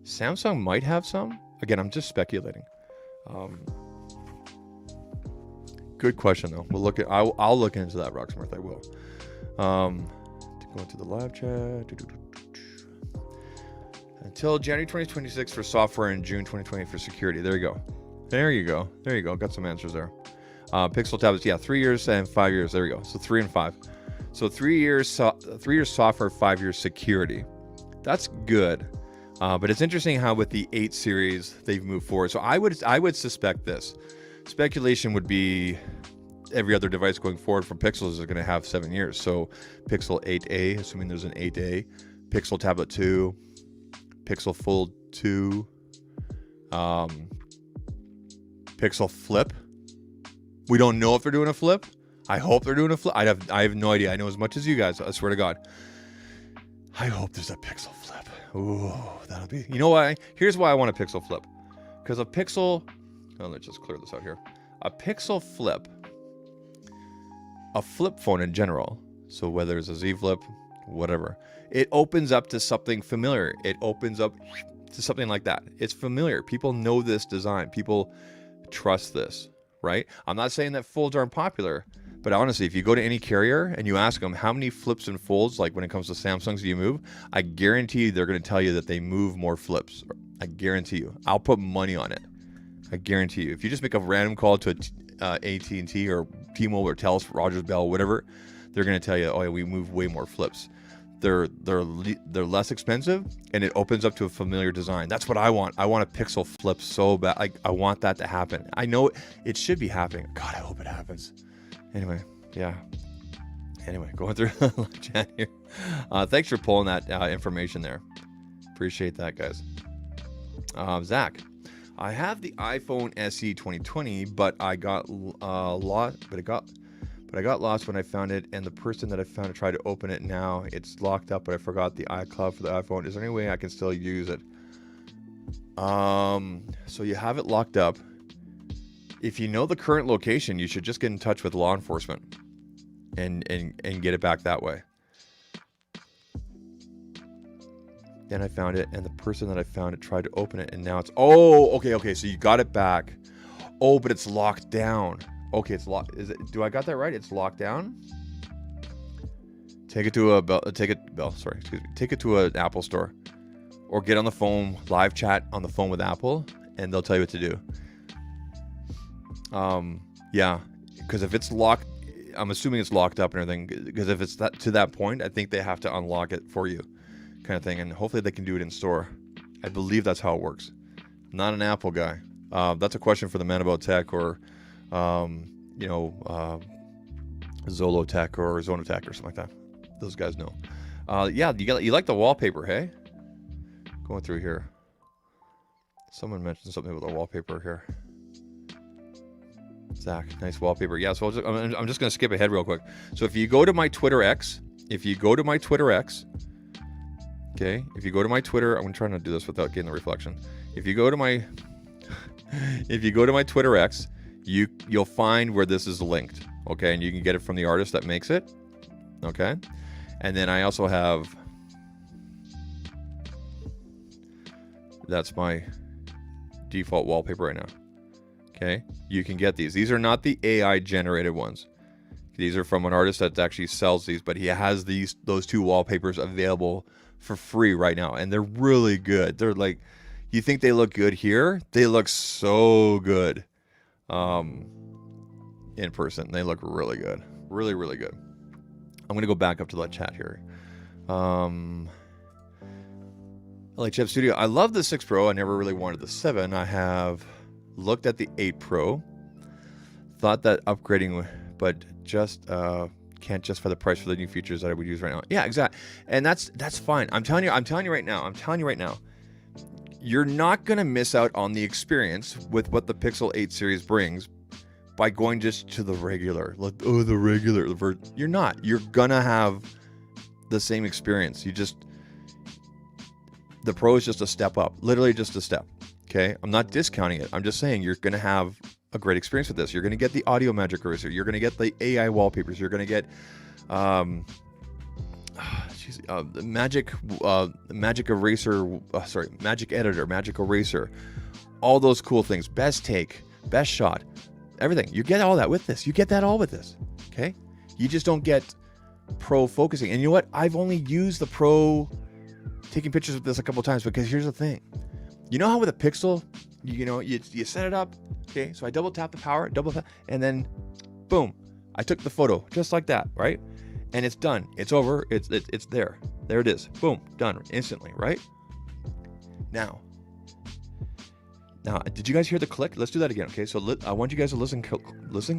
Samsung might have some. Again, I'm just speculating. Good question though. We'll look at. I'll look into that, Rocksmith. I will. To go into the live chat. Until January 2026 for software and June 2020 for security. There you go. There you go. There you go. Got some answers there. Pixel tablets, yeah, 3 years and 5 years. There we go. So 3 and 5. So 3 years, 3 years software, 5 years security. That's good. But it's interesting how with the 8 series they've moved forward. So I would suspect this. Speculation would be every other device going forward from Pixels is going to have 7 years. So Pixel 8a, assuming there's an 8a, Pixel Tablet 2, Pixel Fold 2, Pixel Flip. We don't know if they're doing a flip. I hope they're doing a flip. I have no idea. I know as much as you guys. I swear to God. I hope there's a Pixel Flip. Ooh, that'll be. You know why? Here's why I want a Pixel Flip. Because a Pixel. Oh, let's just clear this out here. A Pixel Flip. A flip phone in general. So whether it's a Z Flip, whatever, it opens up to something familiar. It opens up to something like that. It's familiar. People know this design. People trust this, right? I'm not saying that folds aren't popular, but honestly, if you go to any carrier and you ask them how many flips and folds, like when it comes to Samsungs, do you move? I guarantee you they're going to tell you that they move more flips. I guarantee you. I'll put money on it. I guarantee you. If you just make a random call to AT&T or T-Mobile or Telus, Rogers, Bell, whatever, they're going to tell you, oh yeah, we move way more flips. They're less expensive, and it opens up to a familiar design. That's what I want. I want a Pixel Flip so bad. I want that to happen. I know it should be happening. God, I hope it happens. Anyway, yeah. Anyway, going through the chat here. Thanks for pulling that information there. Appreciate that, guys. Zach, I have the iPhone SE 2020, but I got lost. But I got lost when I found it, and the person that I found to try to open it now, it's locked up, but I forgot the iCloud for the iPhone. Is there any way I can still use it? So you have it locked up. If you know the current location, you should just get in touch with law enforcement and get it back that way. Then I found it, and the person that I found it tried to open it, and now it's... Oh, okay. So you got it back. Oh, but it's locked down. Okay, it's locked. Is it? Do I got that right? It's locked down. Take it to a Bell. Take it to an Apple store, or get on the phone, live chat on the phone with Apple, and they'll tell you what to do. Yeah, because if it's locked, I'm assuming it's locked up and everything. Because if it's to that point, I think they have to unlock it for you, kind of thing. And hopefully they can do it in store. I believe that's how it works. I'm not an Apple guy. That's a question for the Man About Tech or. Zolotech or Zonotech or something like that. Those guys know. Yeah, you like the wallpaper, hey? Going through here. Someone mentioned something about the wallpaper here. Zach, nice wallpaper. Yeah, so I'm just going to skip ahead real quick. So if you go to my Twitter X, okay, if you go to my Twitter, I'm trying to do this without getting the reflection. If you go to my Twitter X, you'll find where this is linked, okay? And you can get it from the artist that makes it, okay? And then I also have... That's my default wallpaper right now, okay? You can get these. These are not the AI-generated ones. These are from an artist that actually sells these, but he has those two wallpapers available for free right now, and they're really good. They're like... You think they look good here? They look so good. In person, they look really good, really good. I'm gonna go back up to that chat here. Like Chef Studio, I love the 6 Pro. I never really wanted the 7. I have looked at the 8 Pro, thought that upgrading, but just can't justify the price for the new features that I would use right now. Yeah, exactly, and that's fine. I'm telling you right now. You're not going to miss out on the experience with what the Pixel 8 series brings by going just to the regular. Like, the regular version. You're not. You're going to have the same experience. The Pro is just a step up. Literally just a step. Okay? I'm not discounting it. I'm just saying you're going to have a great experience with this. You're going to get the audio magic eraser. You're going to get the AI wallpapers. You're going to get... the magic eraser, magic editor, magic eraser, all those cool things. Best take, best shot, everything. You get all that with this. You get that all with this. Okay. You just don't get pro focusing. And you know what? I've only used the pro taking pictures with this a couple of times, because here's the thing. You know how with a Pixel, you set it up. Okay. So I double tap the power, and then boom, I took the photo just like that. Right. And it's done. It's over. It's there. There it is. Boom. Done instantly. Right. Now, did you guys hear the click? Let's do that again. Okay. So I want you guys to listen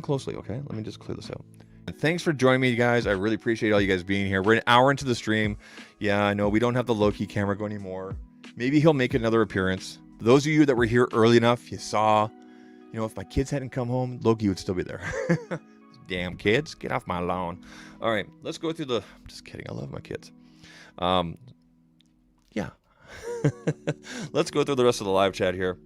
closely. Okay. Let me just clear this out. And thanks for joining me, guys. I really appreciate all you guys being here. We're an hour into the stream. Yeah, I know we don't have the Loki camera go anymore. Maybe he'll make another appearance. For those of you that were here early enough, you saw, if my kids hadn't come home, Loki would still be there. Damn kids, get off my lawn. All right, let's go through I'm just kidding. I love my kids. Yeah. Let's go through the rest of the live chat here.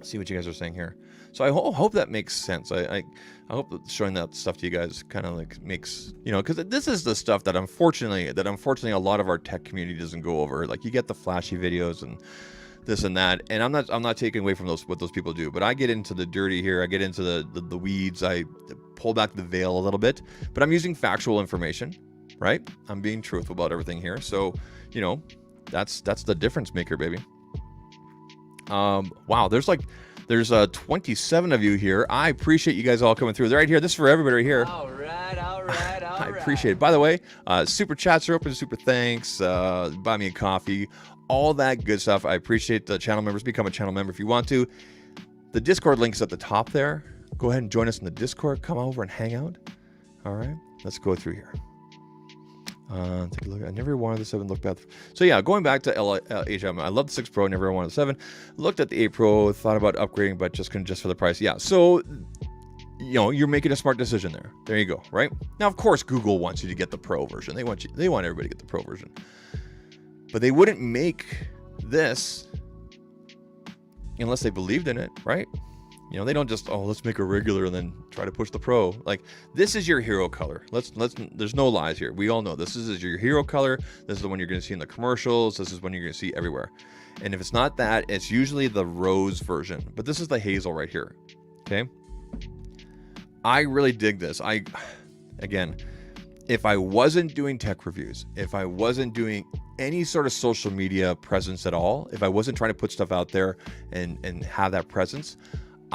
See what you guys are saying here. So I hope that makes sense. I hope that showing that stuff to you guys kind of like makes, because this is the stuff that unfortunately a lot of our tech community doesn't go over. Like, you get the flashy videos and this and that, and I'm not taking away from what those people do, but I get into the dirty here. I get into the weeds. I pull back the veil a little bit, but I'm using factual information, right? I'm being truthful about everything here. So, that's the difference maker, baby. Wow, there's 27 of you here. I appreciate you guys all coming through. They're right here. This is for everybody right here. All right. I appreciate it. By the way, super chats are open. Super thanks. Buy me a coffee. All that good stuff. I appreciate the channel members. Become a channel member if you want to. The Discord link is at the top there. Go ahead and join us in the Discord. Come over and hang out. All right. Let's go through here. Take a look. I never wanted the 7. Looked at. So yeah, going back to HM, I love the 6 Pro. Never wanted the 7. Looked at the 8 Pro. Thought about upgrading, but just couldn't, just for the price. Yeah. So you're making a smart decision there. There you go. Right now, of course, Google wants you to get the Pro version. They want everybody to get the Pro version, but they wouldn't make this unless they believed in it, right? They don't just, let's make a regular and then try to push the Pro. Like, this is your hero color. There's no lies here. We all know this is your hero color. This is the one you're going to see in the commercials. This is one you're going to see everywhere. And if it's not that, it's usually the rose version. But this is the hazel right here. Okay. I really dig this. Again, if I wasn't doing tech reviews, if I wasn't doing any sort of social media presence at all, if I wasn't trying to put stuff out there and have that presence,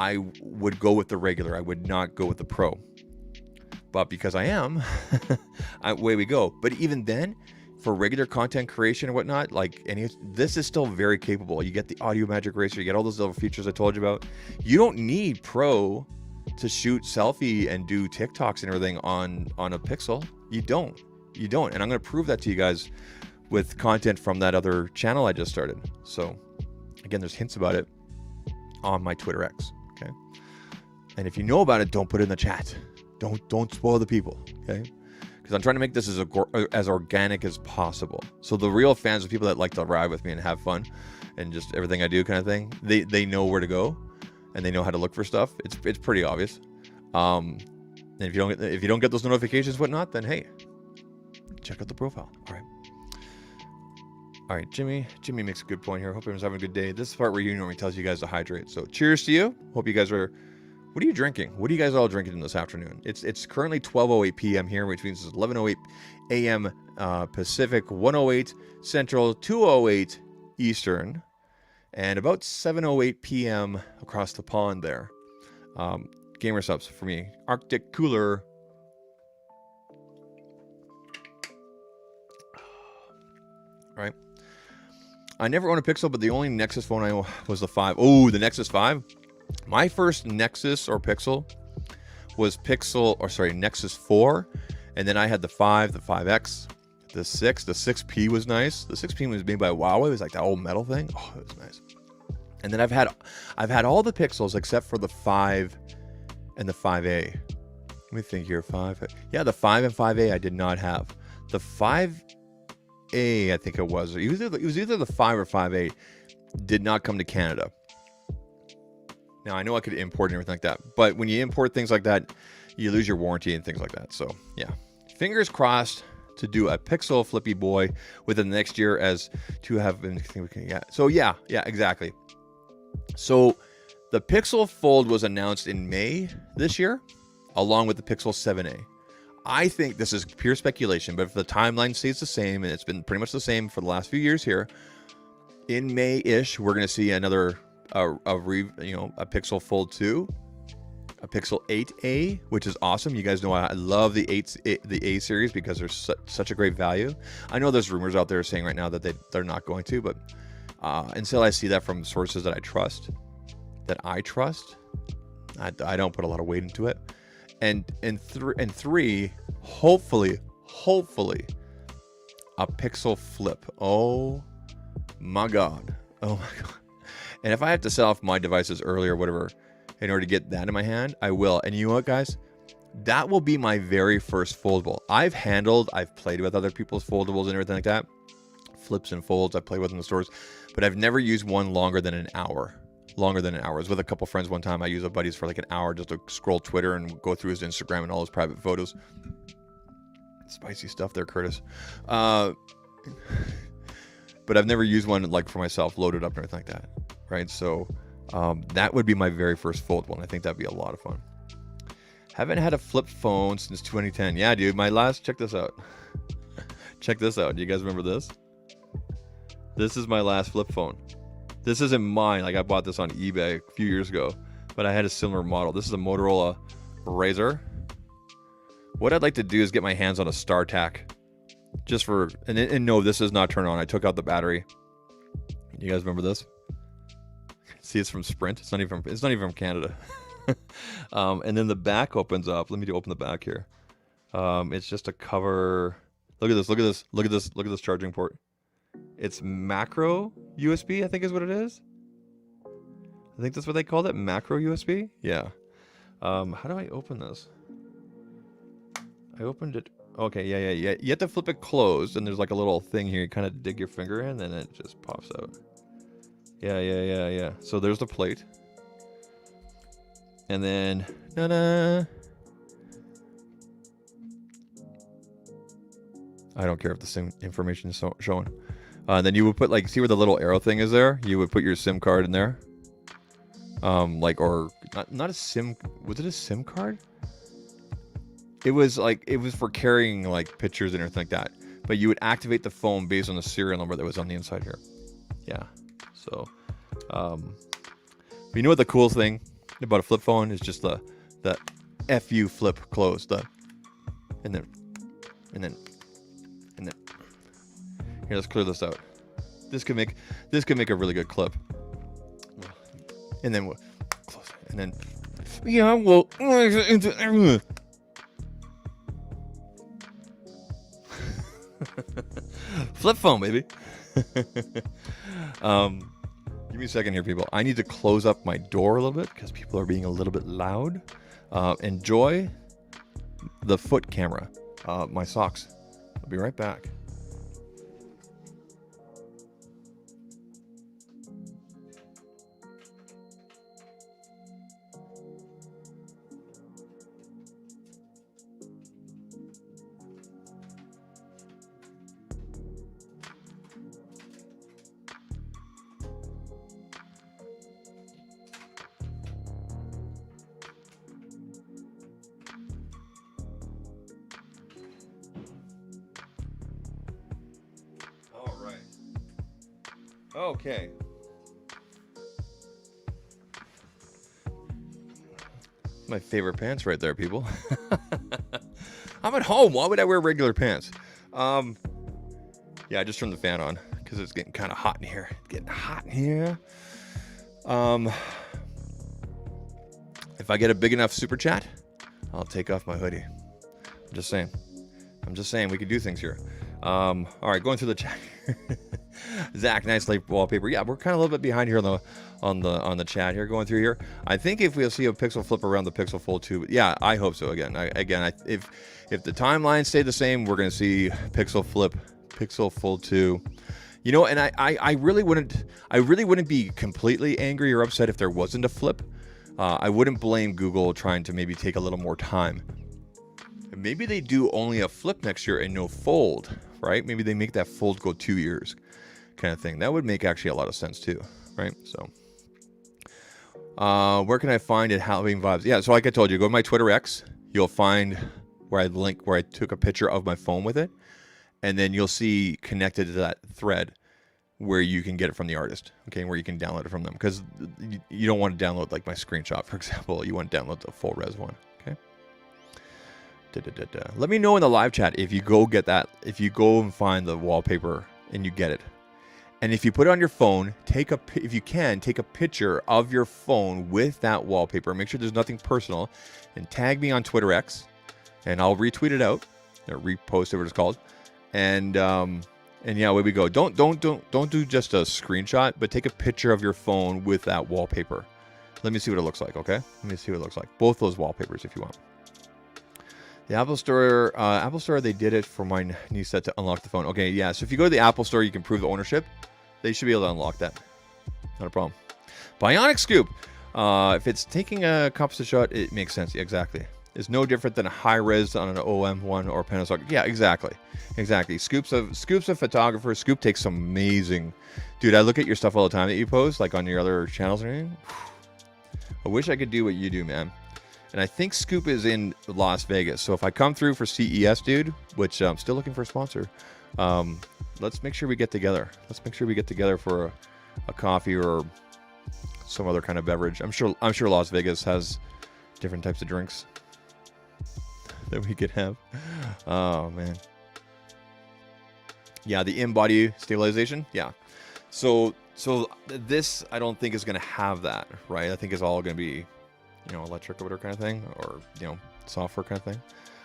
I would go with the regular. I would not go with the Pro. But because I am, away we go. But even then, for regular content creation and whatnot, this is still very capable. You get the audio magic eraser, you get all those little features I told you about. You don't need Pro to shoot selfie and do TikToks and everything on a Pixel. You don't. And I'm going to prove that to you guys with content from that other channel I just started. So again, there's hints about it on my Twitter X. Okay. And if you know about it, don't put it in the chat. Don't spoil the people. Okay. Because I'm trying to make this as organic as possible. So the real fans, the people that like to ride with me and have fun and just everything I do kind of thing, they know where to go and they know how to look for stuff. It's pretty obvious. And if you don't get those notifications, whatnot, then hey, check out the profile. All right, Jimmy makes a good point here. Hope everyone's having a good day. This is the part where he normally tells you guys to hydrate. So cheers to you. Hope you guys are. What are you drinking? What are you guys all drinking this afternoon? It's currently 12:08 p.m. here, which means it's 11:08 a.m. Pacific, 1:08 Central, 2:08 Eastern, and about 7:08 p.m. across the pond there. Gamer subs for me. Arctic Cooler. Right. I never owned a Pixel, but the only Nexus phone I was the 5. Oh, the Nexus 5. My first Nexus or Pixel was Nexus 4. And then I had the 5, the 5X, the 6. The 6P was nice. The 6P was made by Huawei. It was like that old metal thing. Oh, it was nice. And then I've had all the Pixels except for the 5 and the 5A. Let me think here. 5. Yeah, the 5 and 5A I did not have. The 5A, I think it was. It was either the 5 or 5A did not come to Canada. Now, I know I could import and everything like that, but when you import things like that, you lose your warranty and things like that. So, yeah. Fingers crossed to do a Pixel Flippy Boy within the next year as to have been... Yeah. So, yeah, exactly. So, The Pixel Fold was announced in May this year, along with the Pixel 7a. I think this is pure speculation, but if the timeline stays the same, and it's been pretty much the same for the last few years here, in May-ish, we're going to see another a Pixel Fold 2, a Pixel 8a, which is awesome. You guys know I love the A series because they're such a great value. I know there's rumors out there saying right now that they're not going to, but until I see that from sources that I trust, I don't put a lot of weight into it. And three, hopefully, a Pixel Flip. Oh my God. And if I have to sell off my devices early or whatever in order to get that in my hand, I will. And you know what, guys? That will be my very first foldable. I've played with other people's foldables and everything like that. Flips and folds, I've played with in the stores. But I've never used one longer than an hour. I was with a couple friends one time. I used a buddy's for like an hour just to scroll Twitter and go through his Instagram and all his private photos. Spicy stuff there, Curtis. But I've never used one like for myself, loaded up and everything like that. Right? So that would be my very first foldable, and I think that'd be a lot of fun. Haven't had a flip phone since 2010. Yeah, dude, check this out. Check this out. Do you guys remember this? This is my last flip phone. This isn't mine. Like, I bought this on eBay a few years ago, but I had a similar model. This is a Motorola Razr. What I'd like to do is get my hands on a StarTAC, just for, and no, this is not turned on. I took out the battery. You guys remember this? See, it's from Sprint. It's not even from Canada. And then the back opens up. Let me open the back here. It's just a cover. Look at this charging port. It's macro USB, I think is what it is. I think that's what they called it, macro USB. Yeah. How do I open this? I opened it. Okay, yeah. You have to flip it closed, and there's like a little thing here. You kind of dig your finger in, and it just pops out. Yeah. So there's the plate. And then, I don't care if the SIM information is showing. Then you would put, like, see where the little arrow thing is there? You would put your SIM card in there. Or not a SIM. Was it a SIM card? It was for carrying like pictures and everything like that. But you would activate the phone based on the serial number that was on the inside here. Yeah. So, you know what the cool thing about a flip phone is? Just the FU flip close, and then here, let's clear this out. This could make a really good clip. And then we'll close it. And then flip phone, baby. Give me a second here, people. I need to close up my door a little bit because people are being a little bit loud. Enjoy the foot camera. My socks. I'll be right back. Okay. My favorite pants right there, people. I'm at home. Why would I wear regular pants? Yeah, I just turned the fan on because it's getting kind of hot in here. It's getting hot in here. If I get a big enough super chat, I'll take off my hoodie. I'm just saying we could do things here. All right, going through the chat. Zach, nice light wallpaper. Yeah, we're kind of a little bit behind here on the chat here. Going through here, I think if we'll see a Pixel Flip around the Pixel Fold 2, yeah, I hope so. If the timeline stay the same, we're going to see Pixel Flip, Pixel Fold 2. You know, and I really wouldn't be completely angry or upset if there wasn't a flip. I wouldn't blame Google trying to maybe take a little more time. Maybe they do only a flip next year and no fold, right? Maybe they make that fold go 2 years kind of thing. That would make actually a lot of sense too, right? So, Where can I find it? Halloween vibes. Yeah, so like I told you, go to my Twitter X. You'll find where I took a picture of my phone with it, and then you'll see connected to that thread where you can get it from the artist, okay, where you can download it from them, because you don't want to download like my screenshot, for example. You want to download the full res one, okay? Let me know in the live chat if you go get that, if you go and find the wallpaper and you get it. And if you put it on your phone, if you can, take a picture of your phone with that wallpaper. Make sure there's nothing personal, and tag me on Twitter X, and I'll retweet it out, or repost, whatever it's called. And yeah, away we go. Don't do just a screenshot, but take a picture of your phone with that wallpaper. Let me see what it looks like, okay? Let me see what it looks like. Both those wallpapers, if you want. The Apple Store, they did it for my niece set to unlock the phone. Okay, yeah. So if you go to the Apple Store, you can prove the ownership. They should be able to unlock that. Not a problem. Bionic Scoop. If it's taking a composite shot, it makes sense. Yeah, exactly. It's no different than a high res on an OM1 or Panasonic. Yeah, exactly. Exactly. Scoop's a photographer. Scoop takes some amazing... Dude, I look at your stuff all the time that you post, like on your other channels or anything. I wish I could do what you do, man. And I think Scoop is in Las Vegas. So if I come through for CES, dude, which I'm still looking for a sponsor, let's make sure we get together. Let's make sure we get together for a coffee or some other kind of beverage. I'm sure Las Vegas has different types of drinks that we could have. Oh man. Yeah, the in-body stabilization. Yeah. So this I don't think is going to have that, right? I think it's all going to be, electric or whatever kind of thing, or software kind of thing.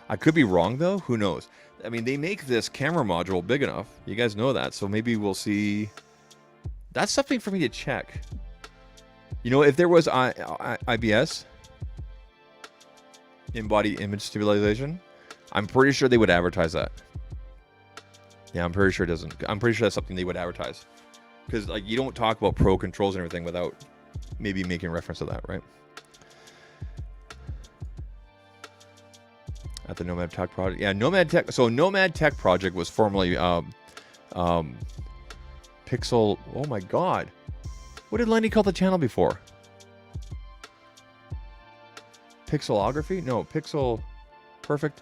I could be wrong though. Who knows? I mean, they make this camera module big enough. You guys know that, so maybe we'll see. That's something for me to check. If there was IBS, in-body image stabilization, I'm pretty sure they would advertise that. Yeah, I'm pretty sure it doesn't. I'm pretty sure that's something they would advertise, because like you don't talk about pro controls and everything without maybe making reference to that, right? At the Nomad Tech Project. Yeah, Nomad Tech. So Nomad Tech Project was formerly Pixel. Oh my God. What did Lenny call the channel before? Pixelography? No, Pixel Perfect.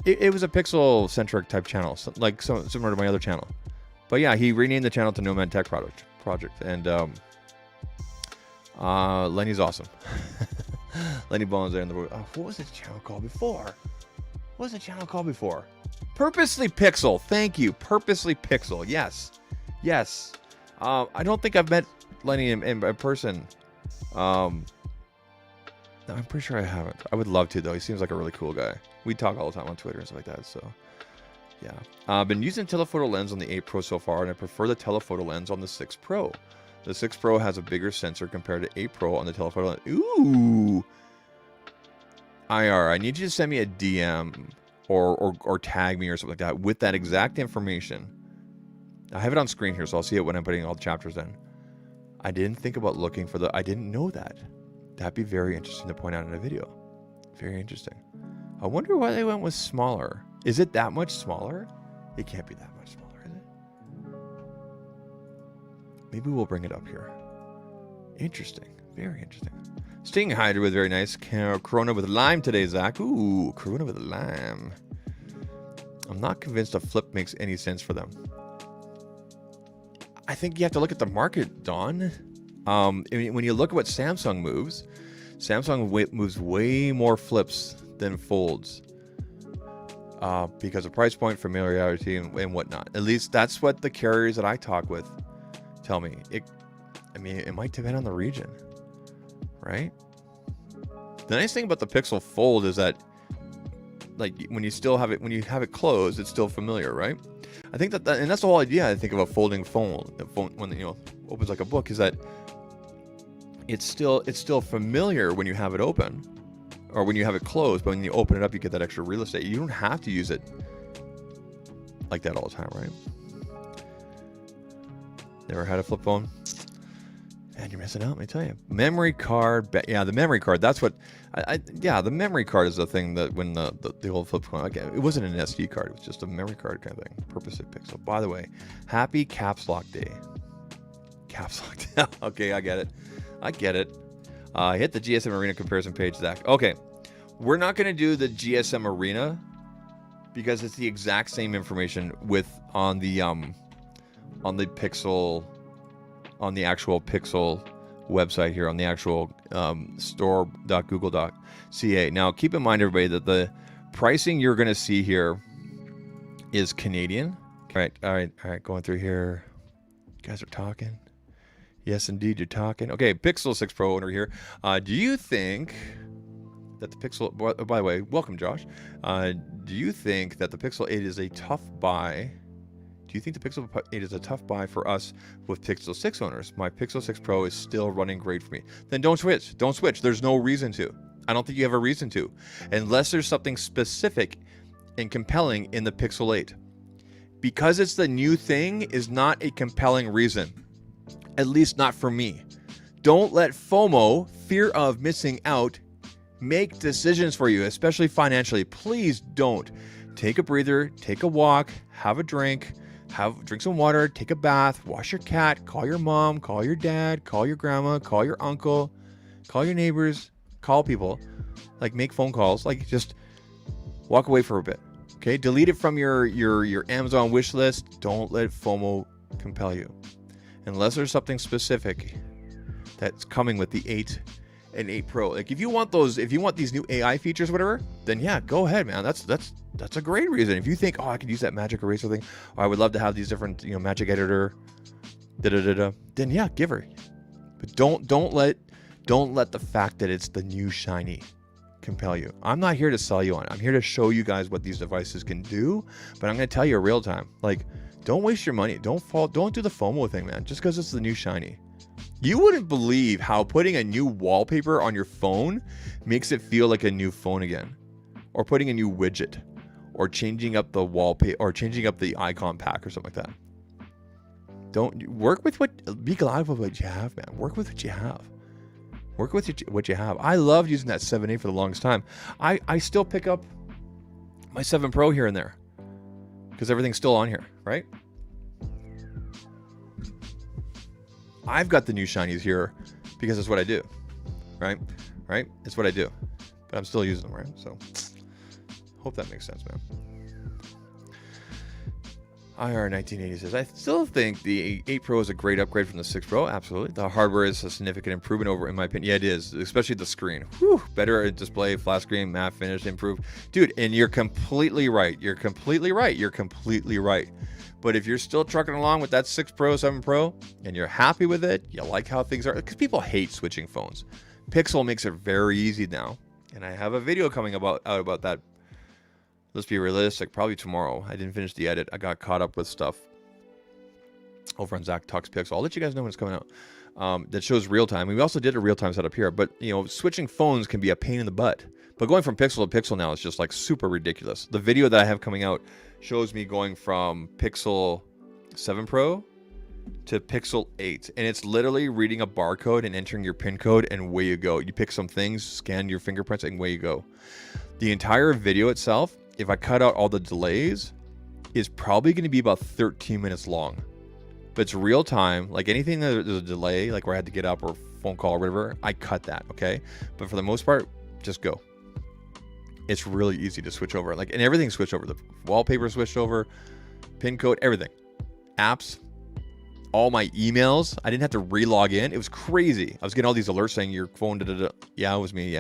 It was a pixel-centric type channel, like similar to my other channel. But yeah, he renamed the channel to Nomad Tech Project. And Lenny's awesome. Lenny Bones there in the room. What was this channel called before? Purposely Pixel. Thank you. Purposely Pixel. Yes. I don't think I've met Lenny in person. No, I'm pretty sure I haven't. I would love to, though. He seems like a really cool guy. We talk all the time on Twitter and stuff like that. So, yeah. I've been using telephoto lens on the 8 Pro so far, and I prefer the telephoto lens on the 6 Pro. The 6 Pro has a bigger sensor compared to 8 Pro on the telephoto lens. Ooh. IR, I need you to send me a DM or tag me or something like that with that exact information. I have it on screen here, so I'll see it when I'm putting all the chapters in. I didn't think about looking for I didn't know that. That'd be very interesting to point out in a video. Very interesting. I wonder why they went with smaller. Is it that much smaller? It can't be that much smaller, is it? Maybe we'll bring it up here. Interesting. Very interesting. Sting Hydra with very nice. Corona with lime today, Zach. Ooh, Corona with lime. I'm not convinced a flip makes any sense for them. I think you have to look at the market, Don. When you look at what Samsung moves, Samsung moves way more flips than folds because of price point, familiarity, and whatnot. At least that's what the carriers that I talk with tell me. It might depend on the region, right? The nice thing about the Pixel Fold is that, like, when you have it closed, it's still familiar, right? I think and that's the whole idea. I think of a folding phone. The phone, when opens like a book, is that it's still familiar when you have it open, or when you have it closed. But when you open it up, you get that extra real estate. You don't have to use it like that all the time, right? Never had a flip phone? Man, you're missing out, let me tell you. Memory card. Yeah, the memory card. That's what... the memory card is the thing that when the old flip phone... Okay, it wasn't an SD card. It was just a memory card kind of thing. Purposely Pixel. By the way, happy Caps Lock Day. Caps Lock Day. Okay, I get it. Hit the GSM Arena comparison page, Zach. Okay, we're not going to do the GSM Arena because it's the exact same information on the Pixel, on the actual Pixel website here, on the actual store.google.ca. Now, keep in mind, everybody, that the pricing you're going to see here is Canadian. All right. Going through here. You guys are talking. Yes, indeed, you're talking. Okay, Pixel 6 Pro owner here. Do you think that the Pixel... By the way, welcome, Josh. Do you think that the Pixel 8 is a tough buy? Do you think the Pixel 8 is a tough buy for us with Pixel 6 owners? My Pixel 6 Pro is still running great for me. Then don't switch. Don't switch. There's no reason to. I don't think you have a reason to. Unless there's something specific and compelling in the Pixel 8. Because it's the new thing is not a compelling reason. At least not for me. Don't let FOMO, fear of missing out, make decisions for you, especially financially. Please don't. Take a breather, take a walk, have a drink, drink some water, take a bath, wash your cat, call your mom, call your dad, call your grandma, call your uncle, call your neighbors, call people. Like, make phone calls. Like, just walk away for a bit. Okay? Delete it from your Amazon wish list. Don't let FOMO compel you. Unless there's something specific that's coming with the 8 and 8 Pro. Like, if you want these new AI features, whatever, then yeah, go ahead, man. That's a great reason. If you think, oh, I could use that magic eraser thing, or I would love to have these different, magic editor, then yeah, give her. But don't let the fact that it's the new shiny compel you. I'm not here to sell you on it. I'm here to show you guys what these devices can do, but I'm going to tell you in real time. Like, don't waste your money. Don't do the FOMO thing, man, just because it's the new shiny. You wouldn't believe how putting a new wallpaper on your phone makes it feel like a new phone again, or putting a new widget, or changing up the wallpaper, or changing up the icon pack or something like that. Don't work with be glad with what you have, man. Work with what you have. Work with what you have. I loved using that 7A for the longest time. I still pick up my 7 Pro here and there because everything's still on here, right? I've got the new shinies here because it's what I do, right? It's what I do, but I'm still using them, right? So hope that makes sense, man. IR1980 says, I still think the 8 Pro is a great upgrade from the 6 Pro. Absolutely. The hardware is a significant improvement over, in my opinion. Yeah, it is, especially the screen. Whew, better display, flat screen, matte finish, improved. Dude, and you're completely right. You're completely right. But if you're still trucking along with that 6 Pro, 7 Pro, and you're happy with it, you like how things are, because people hate switching phones. Pixel makes it very easy now. And I have a video coming out about that. Let's be realistic, probably tomorrow. I didn't finish the edit. I got caught up with stuff over on ZAKtalks TECH. I'll let you guys know when it's coming out. That shows real time. We also did a real time setup here, but switching phones can be a pain in the butt. But going from Pixel to Pixel now is just like super ridiculous. The video that I have coming out shows me going from Pixel 7 Pro to Pixel 8, and it's literally reading a barcode and entering your PIN code, and away you go. You pick some things, scan your fingerprints, and away you go. The entire video itself, if I cut out all the delays, is probably going to be about 13 minutes long. But it's real time. Like anything that there's a delay, like where I had to get up or phone call or whatever, I cut that, okay? But for the most part, just go. It's really easy to switch over. Like, and everything switched over. The wallpaper switched over, PIN code, everything. Apps, all my emails. I didn't have to re-log in. It was crazy. I was getting all these alerts saying your phone, yeah, it was me.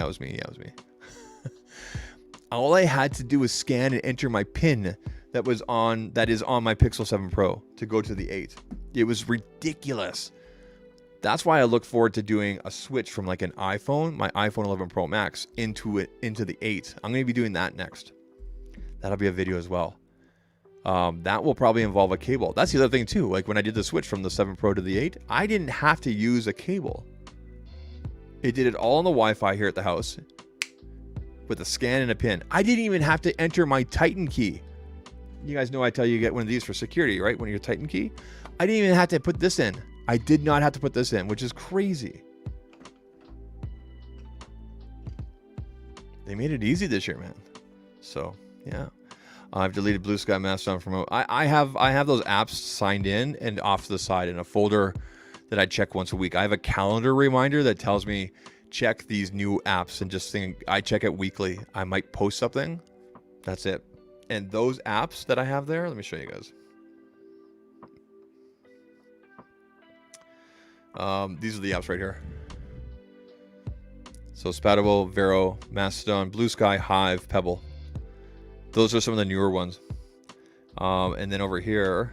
All I had to do was scan and enter my PIN that is on my Pixel 7 Pro to go to the 8. It was ridiculous. That's why I look forward to doing a switch from like an iPhone, my iPhone 11 Pro Max, into the 8. I'm going to be doing that next. That'll be a video as well. That will probably involve a cable. That's the other thing too. Like when I did the switch from the 7 Pro to the 8, I didn't have to use a cable. It did it all on the Wi-Fi here at the house with a scan and a PIN. I didn't even have to enter my Titan key. You guys know I tell you get one of these for security, right? When your Titan key. I didn't even have to put this in. I did not have to put this in, which is crazy. They made it easy this year, man. So, yeah. I've deleted Blue Sky, Mastodon from... I have those apps signed in and off to the side in a folder that I check once a week. I have a calendar reminder that tells me check these new apps and just think, I check it weekly. I might post something. That's it. And those apps that I have there, let me show you guys. These are the apps right here. So Spoutable, Vero, Mastodon, Blue Sky, Hive, Pebble. Those are some of the newer ones. And then over here,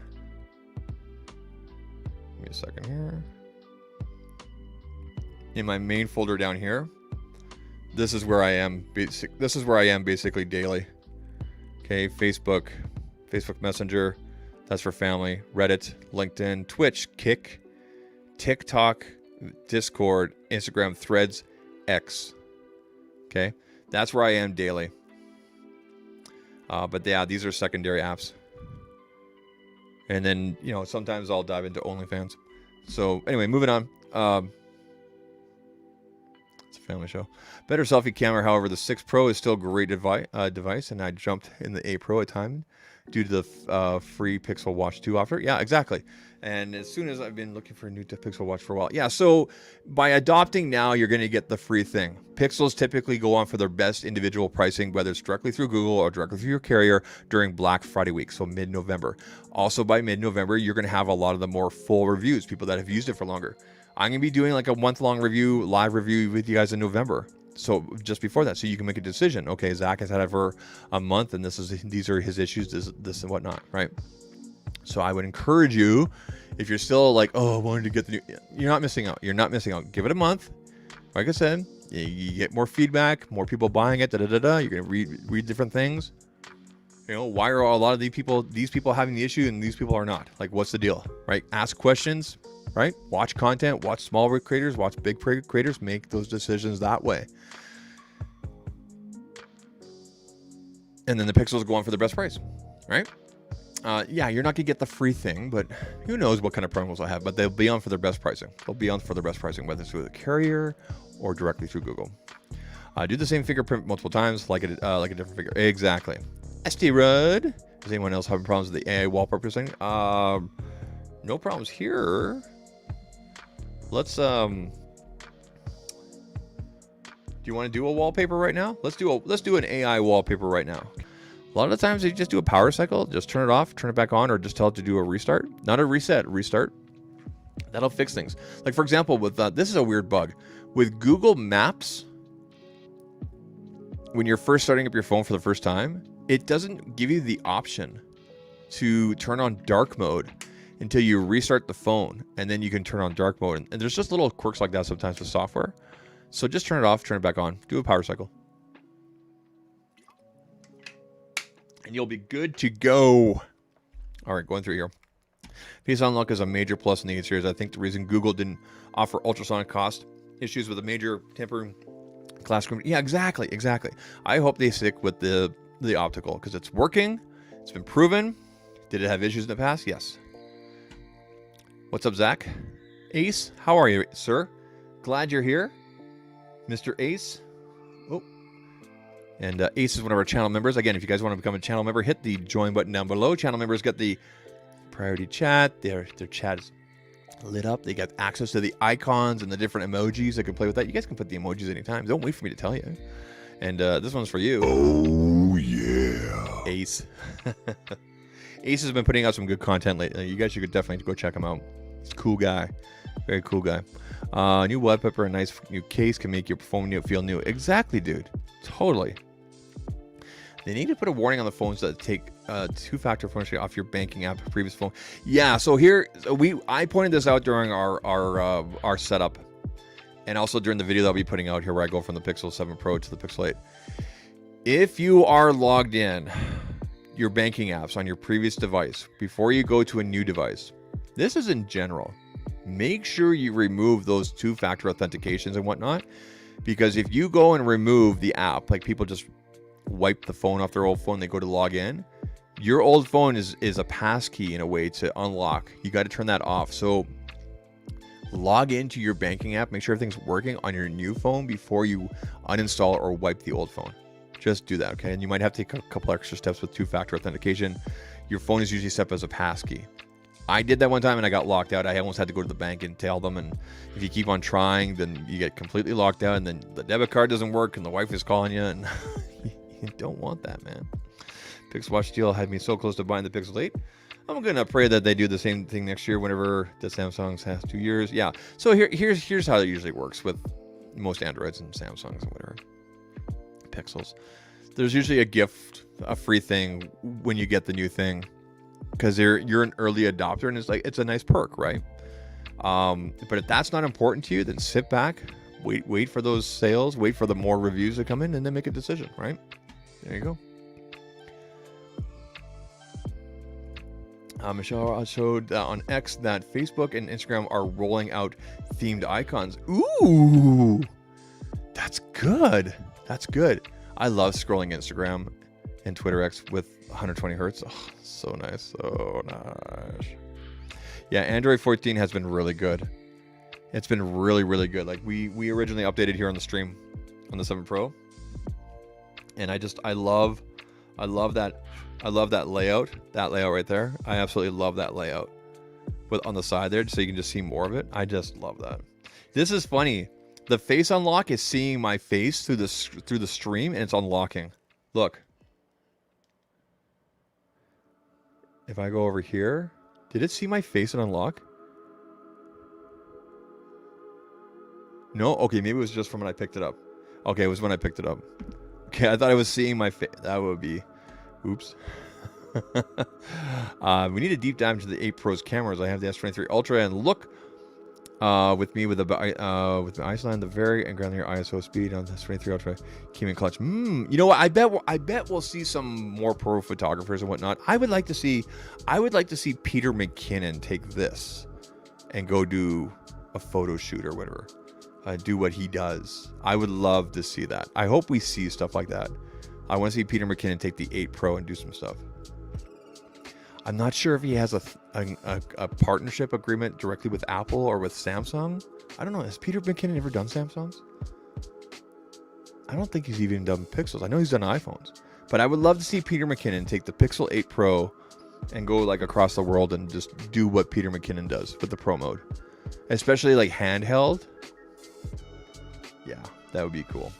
give me a second here. In my main folder down here, this is where I am. This is where I am basically daily. Okay, Facebook Messenger, that's for family. Reddit, LinkedIn, Twitch, Kick, TikTok, Discord, Instagram, Threads, X. Okay, that's where I am daily. But yeah, these are secondary apps. And then, you know, sometimes I'll dive into OnlyFans. So anyway, moving on. It's a family show. Better selfie camera, however, the 6 Pro is still a great device, and I jumped in the 8 Pro at time due to the free Pixel Watch 2 offer. Yeah, exactly. And as soon as I've been looking for a new Pixel Watch for a while. Yeah, so by adopting now, you're going to get the free thing. Pixels typically go on for their best individual pricing, whether it's directly through Google or directly through your carrier during Black Friday week, so mid-November. Also, by mid-November, you're going to have a lot of the more full reviews, people that have used it for longer. I'm going to be doing like a month-long review, live review with you guys in November. So just before that, so you can make a decision. Okay, Zach has had it for a month, and these are his issues, this and whatnot, right? So I would encourage you, if you're still like, oh, I wanted to get the new, you're not missing out. You're not missing out. Give it a month. Like I said, you get more feedback, more people buying it. You're gonna read different things. You know, why are a lot of these people having the issue and these people are not? Like, what's the deal, right? Ask questions, right? Watch content, watch small creators, watch big creators, make those decisions that way. And then the Pixels go on for the best price, right? Yeah, you're not gonna get the free thing, but who knows what kind of promos I have, but they'll be on for their best pricing. They'll be on for their best pricing, whether it's through the carrier or directly through Google. Do the same fingerprint multiple times, like a different figure. Exactly. ST Rudd. Is anyone else having problems with the AI wallpaper thing? No problems here. Let's do you want to do a wallpaper right now? Let's do an AI wallpaper right now. A lot of the times you just do a power cycle, just turn it off, turn it back on, or just tell it to do a restart. Not a reset, restart. That'll fix things. Like for example, with this is a weird bug. With Google Maps, when you're first starting up your phone for the first time, it doesn't give you the option to turn on dark mode until you restart the phone, and then you can turn on dark mode. And there's just little quirks like that sometimes with software. So just turn it off, turn it back on, do a power cycle. And you'll be good to go. All right, going through here. Face unlock is a major plus in the 8 series. I think the reason Google didn't offer ultrasonic cost issues with a major tempering glass screen. Yeah, exactly. I hope they stick with the optical because it's working. It's been proven. Did it have issues in the past? Yes. What's up, Zach? Ace, how are you, sir? Glad you're here, Mr. Ace. Oh. And Ace is one of our channel members. Again, if you guys want to become a channel member, hit the join button down below. Channel members get the priority chat. Their chat is lit up. They get access to the icons and the different emojis. They can play with that. You guys can put the emojis anytime. Don't wait for me to tell you. And this one's for you. Oh, yeah. Ace. Ace has been putting out some good content lately. You guys should definitely go check him out. He's a cool guy. Very cool guy. New wallpaper, a nice new case can make your phone feel new. Exactly, dude. Totally. They need to put a warning on the phones that take two-factor phone sharing off your banking app previous phone. Yeah, so here I pointed this out during our setup, and also during the video that I'll be putting out here where I go from the Pixel 7 Pro to the Pixel 8. If you are logged in your banking apps on your previous device before you go to a new device, this is in general. Make sure you remove those two-factor authentications and whatnot, because if you go and remove the app, like people just wipe the phone off their old phone, they go to log in, your old phone is a passkey in a way to unlock. You got to turn that off. So log into your banking app, make sure everything's working on your new phone before you uninstall or wipe the old phone. Just do that, okay? And you might have to take a couple extra steps with two-factor authentication. Your phone is usually set up as a passkey. I did that one time and I got locked out. I almost had to go to the bank and tell them. And if you keep on trying, then you get completely locked out. And then the debit card doesn't work and the wife is calling you. And you don't want that, man. Pixel Watch deal had me so close to buying the Pixel 8. I'm going to pray that they do the same thing next year whenever the Samsung's has 2 years. Yeah. So here's how it usually works with most Androids and Samsungs and whatever. Pixels. There's usually a gift, a free thing when you get the new thing. Because you're an early adopter and it's a nice perk, right? But if that's not important to you, then sit back, wait for those sales, wait for the more reviews to come in, and then make a decision, right? There you go. Michelle showed on X that Facebook and Instagram are rolling out themed icons. Ooh, that's good. That's good. I love scrolling Instagram and Twitter X with 120 hertz. Oh, so nice. So nice. Yeah, Android 14 has been really good. It's been really, really good. Like we originally updated here on the stream on the 7 Pro. And I love that layout. That layout right there. I absolutely love that layout. With on the side there, so you can just see more of it. I just love that. This is funny. The face unlock is seeing my face through the stream and it's unlocking. Look. If I go over here, did it see my face and unlock? No? Okay, maybe it was just from when I picked it up. Okay, it was when I picked it up. Okay, I thought I was seeing my face. That would be... Oops. We need a deep dive into the 8 Pro's cameras. I have the S23 Ultra and look with the Iceland, the very and ground near ISO speed on the S23 Ultra came in clutch. You know what? I bet we'll see some more pro photographers and whatnot. I would like to see Peter McKinnon take this and go do a photo shoot or whatever. Do what he does. I would love to see that. I hope we see stuff like that. I want to see Peter McKinnon take the 8 Pro and do some stuff. I'm not sure if he has a partnership agreement directly with Apple or with Samsung. I don't know. Has Peter McKinnon ever done Samsungs? I don't think he's even done Pixels. I know he's done iPhones. But I would love to see Peter McKinnon take the Pixel 8 Pro and go like across the world and just do what Peter McKinnon does with the Pro mode. Especially like handheld. Yeah, that would be cool.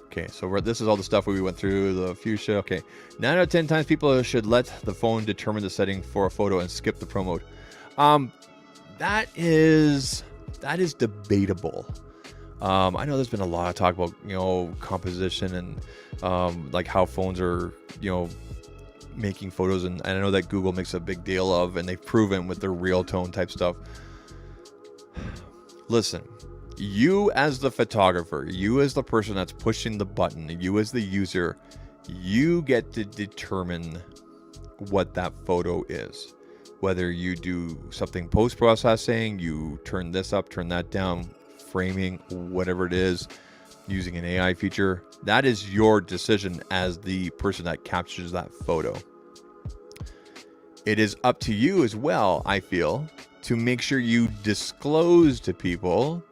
Okay, so this is all the stuff we went through, the fuchsia. Okay, 9 out of 10 times people should let the phone determine the setting for a photo and skip the Pro mode. That is debatable. I know there's been a lot of talk about, composition and like how phones are, making photos, and I know that Google makes a big deal of, and they've proven with their real tone type stuff. Listen. You as the photographer, you as the person that's pushing the button, you as the user, you get to determine what that photo is. Whether you do something post-processing, you turn this up, turn that down, framing, whatever it is, using an AI feature, that is your decision as the person that captures that photo. It is up to you as well, I feel, to make sure you disclose to people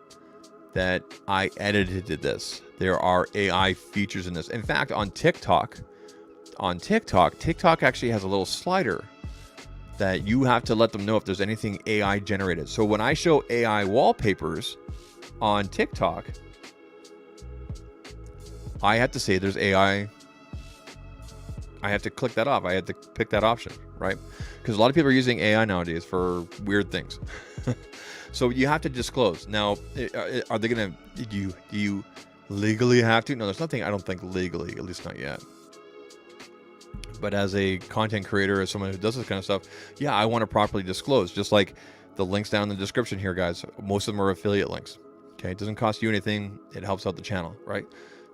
that I edited this. There are AI features in this. In fact, on TikTok actually has a little slider that you have to let them know if there's anything AI generated. So when I show AI wallpapers on TikTok, I have to say there's AI. I have to click that off. I have to pick that option, right? Because a lot of people are using AI nowadays for weird things. So you have to disclose. Now, are they going to, do you legally have to? No, there's nothing, I don't think legally, at least not yet. But as a content creator, as someone who does this kind of stuff, yeah, I want to properly disclose. Just like the links down in the description here, guys. Most of them are affiliate links. Okay, it doesn't cost you anything. It helps out the channel, right?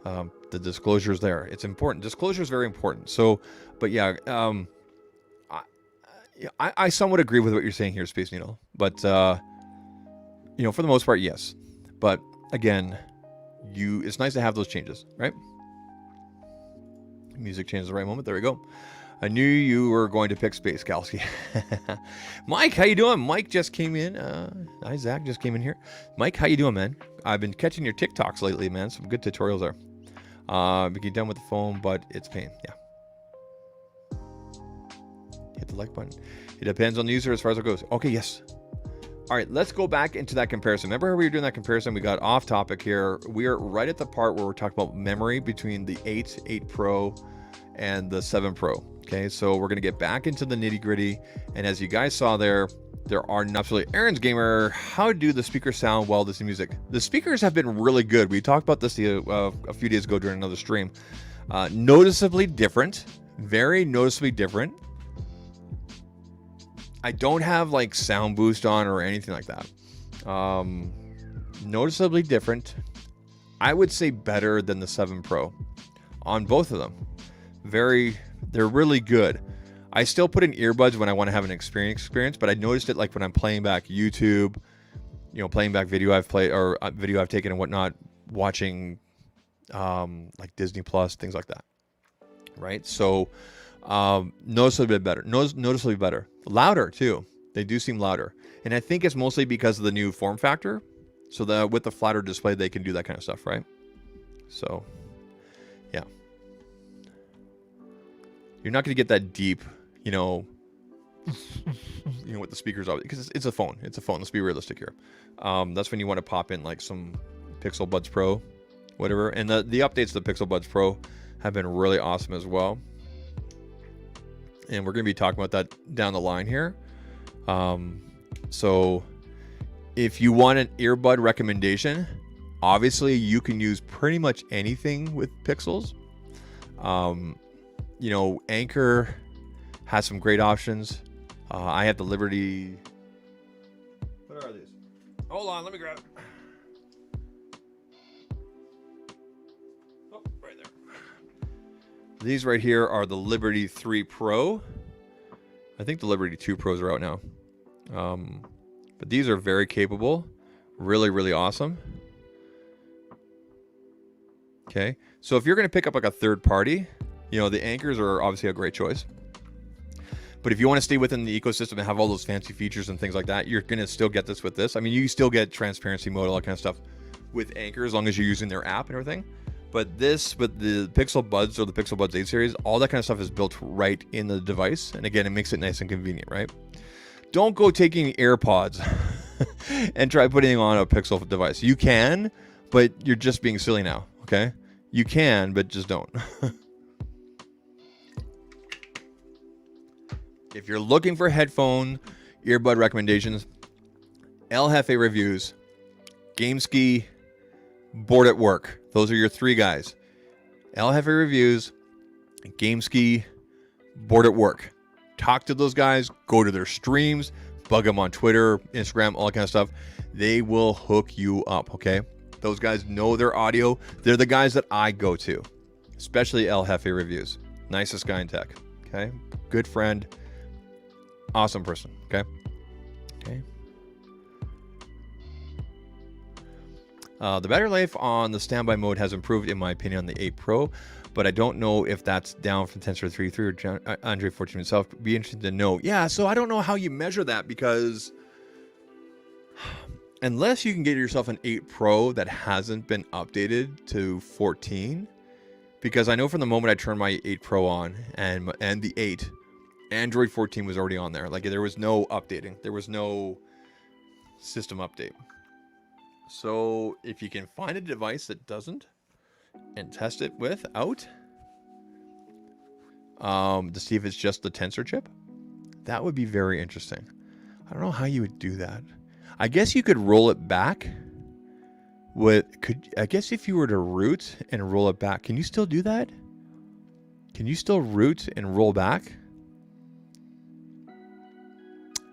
The disclosure is there. It's important. Disclosure is very important. So, but yeah, I somewhat agree with what you're saying here, Space Needle. But, for the most part, yes. But again, it's nice to have those changes, right? Music changes the right moment. There we go. I knew you were going to pick Space Kalski. Mike, how you doing? Mike just came in. Hi, Zach just came in here. Mike, how you doing, man? I've been catching your TikToks lately, man. Some good tutorials there. We get done with the phone, but it's pain. Yeah. Hit the like button. It depends on the user as far as it goes. Okay, yes. All right, let's go back into that comparison. Remember how we were doing that comparison? We got off topic here. We are right at the part where we're talking about memory between the 8 Pro, and the 7 Pro. Okay, so we're gonna get back into the nitty gritty. And as you guys saw there are absolutely Aaron's Gamer. How do the speakers sound while listening to music? The speakers have been really good. We talked about this a few days ago during another stream. Noticeably different, very noticeably different. I don't have like sound boost on or anything like that. Noticeably different. I would say better than the 7 Pro on both of them. They're really good. I still put in earbuds when I want to have an experience, but I noticed it like when I'm playing back YouTube, playing back video I've played or video I've taken and whatnot, watching like Disney Plus, things like that. Right? So noticeably better. Louder too. They do seem louder. And I think it's mostly because of the new form factor. So that with the flatter display, they can do that kind of stuff, right? So, yeah. You're not going to get that deep, with the speakers, because it's a phone. It's a phone. Let's be realistic here. That's when you want to pop in like some Pixel Buds Pro, whatever. And the updates to the Pixel Buds Pro have been really awesome as well. And we're going to be talking about that down the line here. So if you want an earbud recommendation, obviously you can use pretty much anything with Pixels. Anchor has some great options. I have the Liberty. What are these? Hold on, let me grab it. Oh, right there. These right here are the Liberty 3 Pro. I think the Liberty 2 Pros are out now. But these are very capable. Really, really awesome. Okay. So if you're going to pick up like a third party, the Anchors are obviously a great choice. But if you want to stay within the ecosystem and have all those fancy features and things like that, you're going to still get this with this. I mean, you still get transparency mode, all that kind of stuff with Anchor as long as you're using their app and everything. But the Pixel Buds or the Pixel Buds 8 series, all that kind of stuff is built right in the device. And again, it makes it nice and convenient, right? Don't go taking AirPods and try putting on a Pixel device. You can, but you're just being silly now, okay? You can, but just don't. If you're looking for headphone earbud recommendations, El Jefe Reviews, GameSki, Bored at Work. Those are your three guys. El Jefe Reviews, GameSki, Bored at Work. Talk to those guys. Go to their streams. Bug them on Twitter, Instagram, all that kind of stuff. They will hook you up, okay? Those guys know their audio. They're the guys that I go to, especially El Jefe Reviews. Nicest guy in tech, okay? Good friend. Awesome person, okay? Okay. The battery life on the standby mode has improved, in my opinion, on the 8 Pro, but I don't know if that's down from Tensor 3.3 or Andre 14 himself. Be interested to know. Yeah, so I don't know how you measure that, because unless you can get yourself an 8 Pro that hasn't been updated to 14, because I know from the moment I turned my 8 Pro on and the 8, Android 14 was already on there. Like, there was no updating. There was no system update. So if you can find a device that doesn't and test it without, to see if it's just the Tensor chip, that would be very interesting. I don't know how you would do that. I guess you could roll it back I guess if you were to root and roll it back, can you still do that? Can you still root and roll back?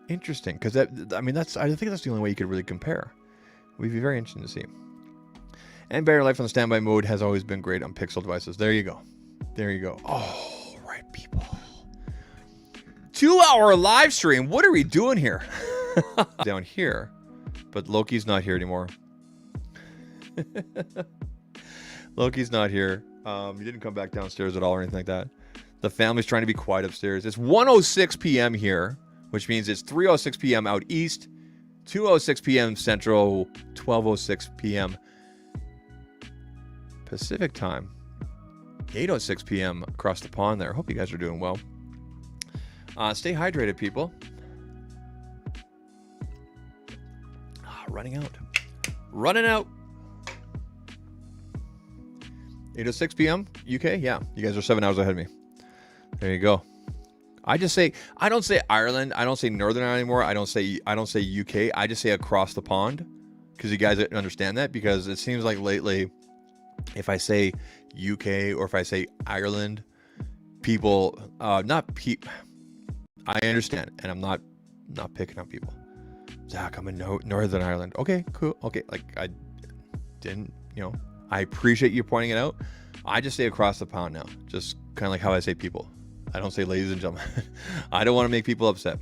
Interesting, because I think that's the only way you could really compare. It would be very interesting to see. And battery life on the standby mode has always been great on Pixel devices. There you go. There you go. Oh, right, people. 2-hour live stream. What are we doing here? Down here, but Loki's not here anymore. Loki's not here. He didn't come back downstairs at all or anything like that. The family's trying to be quiet upstairs. It's 1:06 p.m. here, which means it's 3:06 p.m. out east, 2:06 p.m. Central, 12:06 p.m. Pacific time, 8:06 p.m. across the pond there. Hope you guys are doing well. Stay hydrated, people. Running out. 8:06 p.m. UK. Yeah, you guys are 7 hours ahead of me. There you go. I don't say Ireland. I don't say Northern Ireland anymore. I don't say UK. I just say across the pond, because you guys understand that. Because it seems like lately, if I say UK or if I say Ireland, people I understand, and I'm not picking on people. Zach, I'm in Northern Ireland. Okay, cool. Okay, like I didn't, I appreciate you pointing it out. I just say across the pond now, just kind of like how I say people. I don't say ladies and gentlemen. I don't want to make people upset.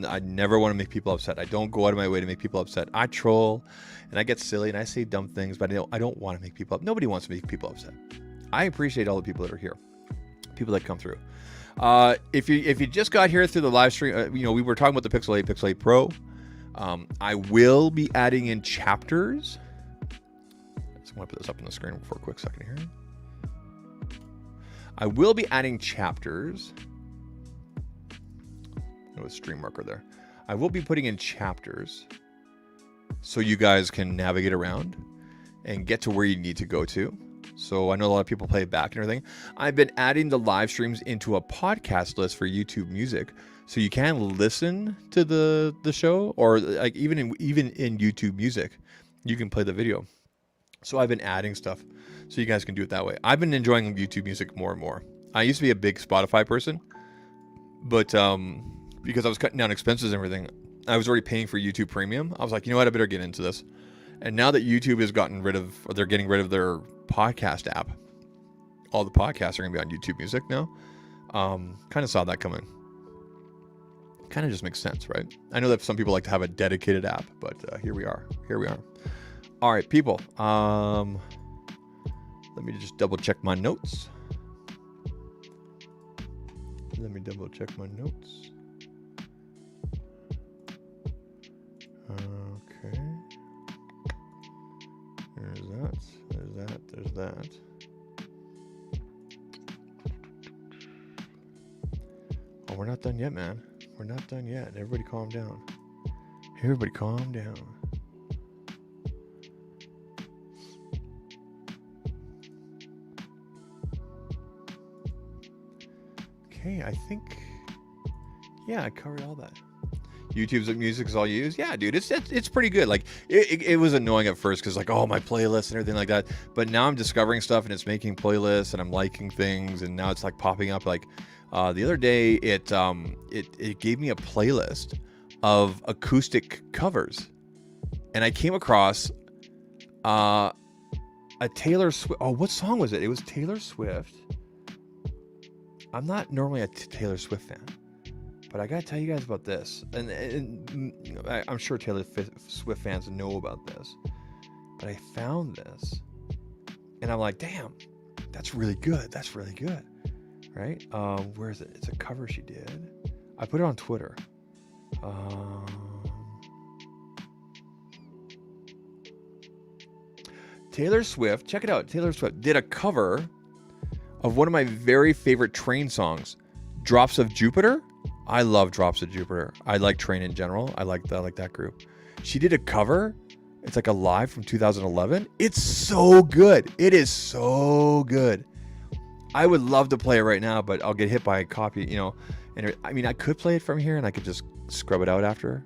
I never want to make people upset. I don't go out of my way to make people upset. I troll and I get silly and I say dumb things, but I don't want to make people upset. Nobody wants to make people upset. I appreciate all the people that are here, people that come through. If you just got here through the live stream, we were talking about the Pixel 8 Pro. I will be adding in chapters. I want to put this up on the screen for a quick second here. I will be adding chapters. There was stream marker there. I will be putting in chapters so you guys can navigate around and get to where you need to go to. So I know a lot of people play it back and everything. I've been adding the live streams into a podcast list for YouTube Music, so you can listen to the show, or like even in YouTube Music, you can play the video. So I've been adding stuff so you guys can do it that way. I've been enjoying YouTube Music more and more. I used to be a big Spotify person, but because I was cutting down expenses and everything, I was already paying for YouTube Premium. I was like, you know what, I better get into this. And now that YouTube has they're getting rid of their podcast app, all the podcasts are going to be on YouTube Music now. Kind of saw that coming. Kind of just makes sense, right? I know that some people like to have a dedicated app, but here we are. All right, people. Let me just double check my notes. Okay. There's that. Oh, we're not done yet, man. We're not done yet. Everybody calm down. Okay, I think, I covered all that. YouTube's music is all you use. Yeah, dude, it's pretty good. Like it was annoying at first because like, oh, my playlist and everything like that. But now I'm discovering stuff and it's making playlists and I'm liking things, and now it's like popping up. Like the other day, it gave me a playlist of acoustic covers, and I came across a Taylor Swift. Oh, what song was it? It was Taylor Swift. I'm not normally a Taylor Swift fan, but I gotta tell you guys about this. And I'm sure Taylor Swift fans know about this, but I found this, and I'm like, damn, that's really good. Right? Where is it? It's a cover she did. I put it on Twitter. Taylor Swift, check it out. Taylor Swift did a cover of one of my very favorite Train songs, Drops of Jupiter. I love Drops of Jupiter. I like Train in general. I like that group. She did a cover. It's like a live from 2011. It's so good. It is so good. I would love to play it right now, but I'll get hit by a copy, And I mean, I could play it from here and I could just scrub it out after.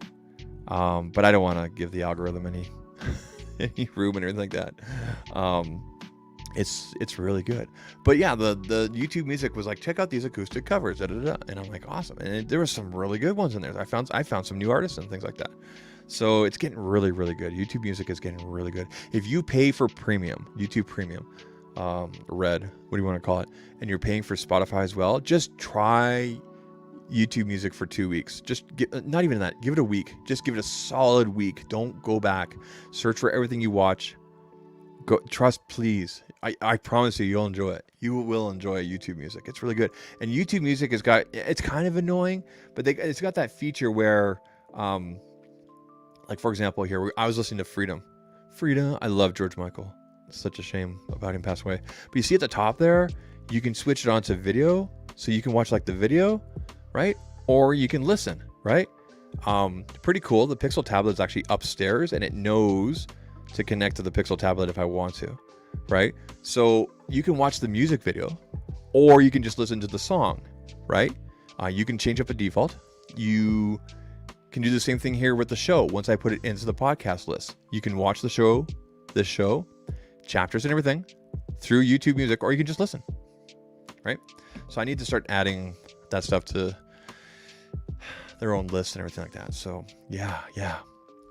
But I don't want to give the algorithm any room and everything like that. It's really good. But yeah, the YouTube Music was like, check out these acoustic covers, and I'm like, awesome. And there were some really good ones in there. I found some new artists and things like that. So it's getting really, really good. YouTube Music is getting really good. If you pay for premium, YouTube Premium, Red, what do you want to call it, and you're paying for Spotify as well, just try YouTube Music for 2 weeks. Just not even that. Give it a week. Just give it a solid week. Don't go back. Search for everything you watch. Go, trust, please. I promise you'll enjoy it. You will enjoy YouTube Music. It's really good. And YouTube Music it's kind of annoying, but it's got that feature where, like for example here, I was listening to Freedom. I love George Michael. It's such a shame about him passing away. But you see at the top there, you can switch it on to video, so you can watch like the video, right? or you can listen, right? Pretty cool. The Pixel tablet is actually upstairs and it knows to connect to the Pixel tablet if I want to, right? So you can watch the music video or you can just listen to the song, right? You can change up the default. You can do the same thing here with the show. Once I put it into the podcast list, you can watch the show, this show, chapters and everything through YouTube Music, or you can just listen, right? So I need to start adding that stuff to their own lists and everything like that. So yeah,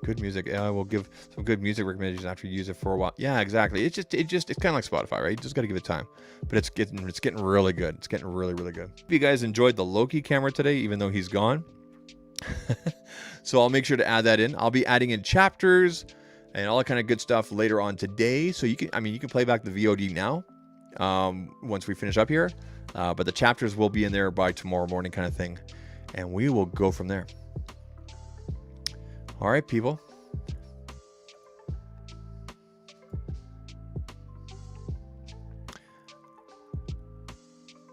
good music. I will give some good music recommendations after you use it for a while. Yeah, exactly. It's kind of like Spotify, right? You just got to give it time, but it's getting really good. It's getting really good. Hope you guys enjoyed the Loki camera today, even though he's gone. So I'll make sure to add that in. I'll be adding in chapters and all that kind of good stuff later on today. So you can play back the VOD now once we finish up here. But the chapters will be in there by tomorrow morning kind of thing. And we will go from there. All right, people.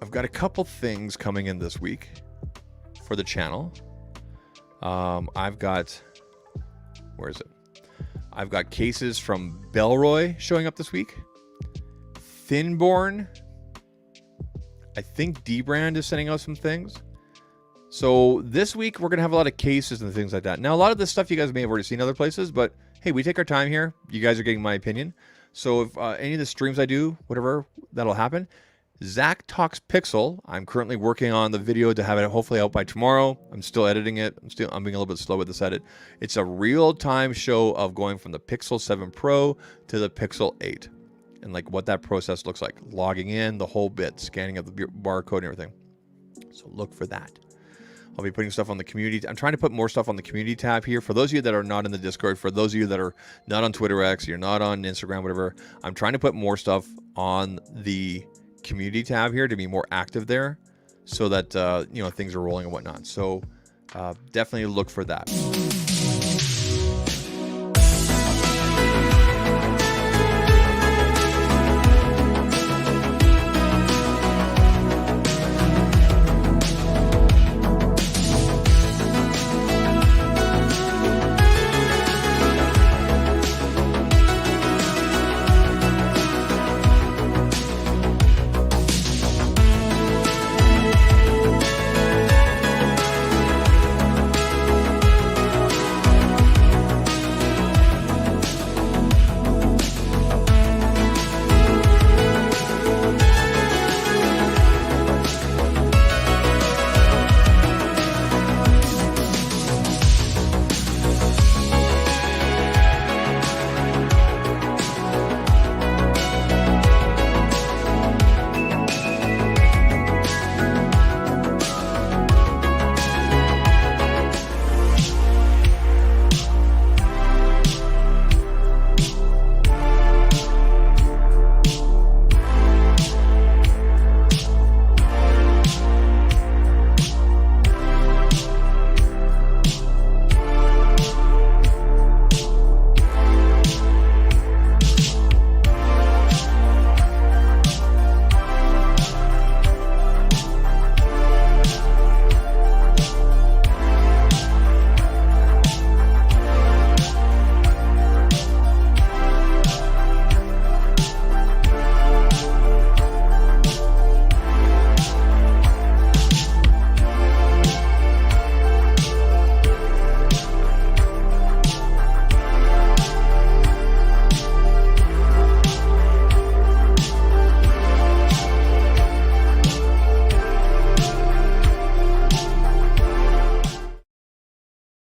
I've got a couple things coming in this week for the channel. I've got, where is it? I've got cases from Belroy showing up this week. Thinborn. I think D-Brand is sending out some things. So this week, we're going to have a lot of cases and things like that. Now, a lot of this stuff you guys may have already seen other places, but hey, we take our time here. You guys are getting my opinion. So if any of the streams I do, whatever, that'll happen. ZAKtalks Pixel. I'm currently working on the video to have it hopefully out by tomorrow. I'm still editing it. I'm being a little bit slow with this edit. It's a real-time show of going from the Pixel 7 Pro to the Pixel 8. And like what that process looks like. Logging in, the whole bit, scanning of the barcode and everything. So look for that. I'll be putting stuff on the community. I'm trying to put more stuff on the community tab here. For those of you that are not in the Discord, for those of you that are not on Twitter X, you're not on Instagram, whatever, I'm trying to put more stuff on the community tab here to be more active there so that, things are rolling and whatnot. So definitely look for that.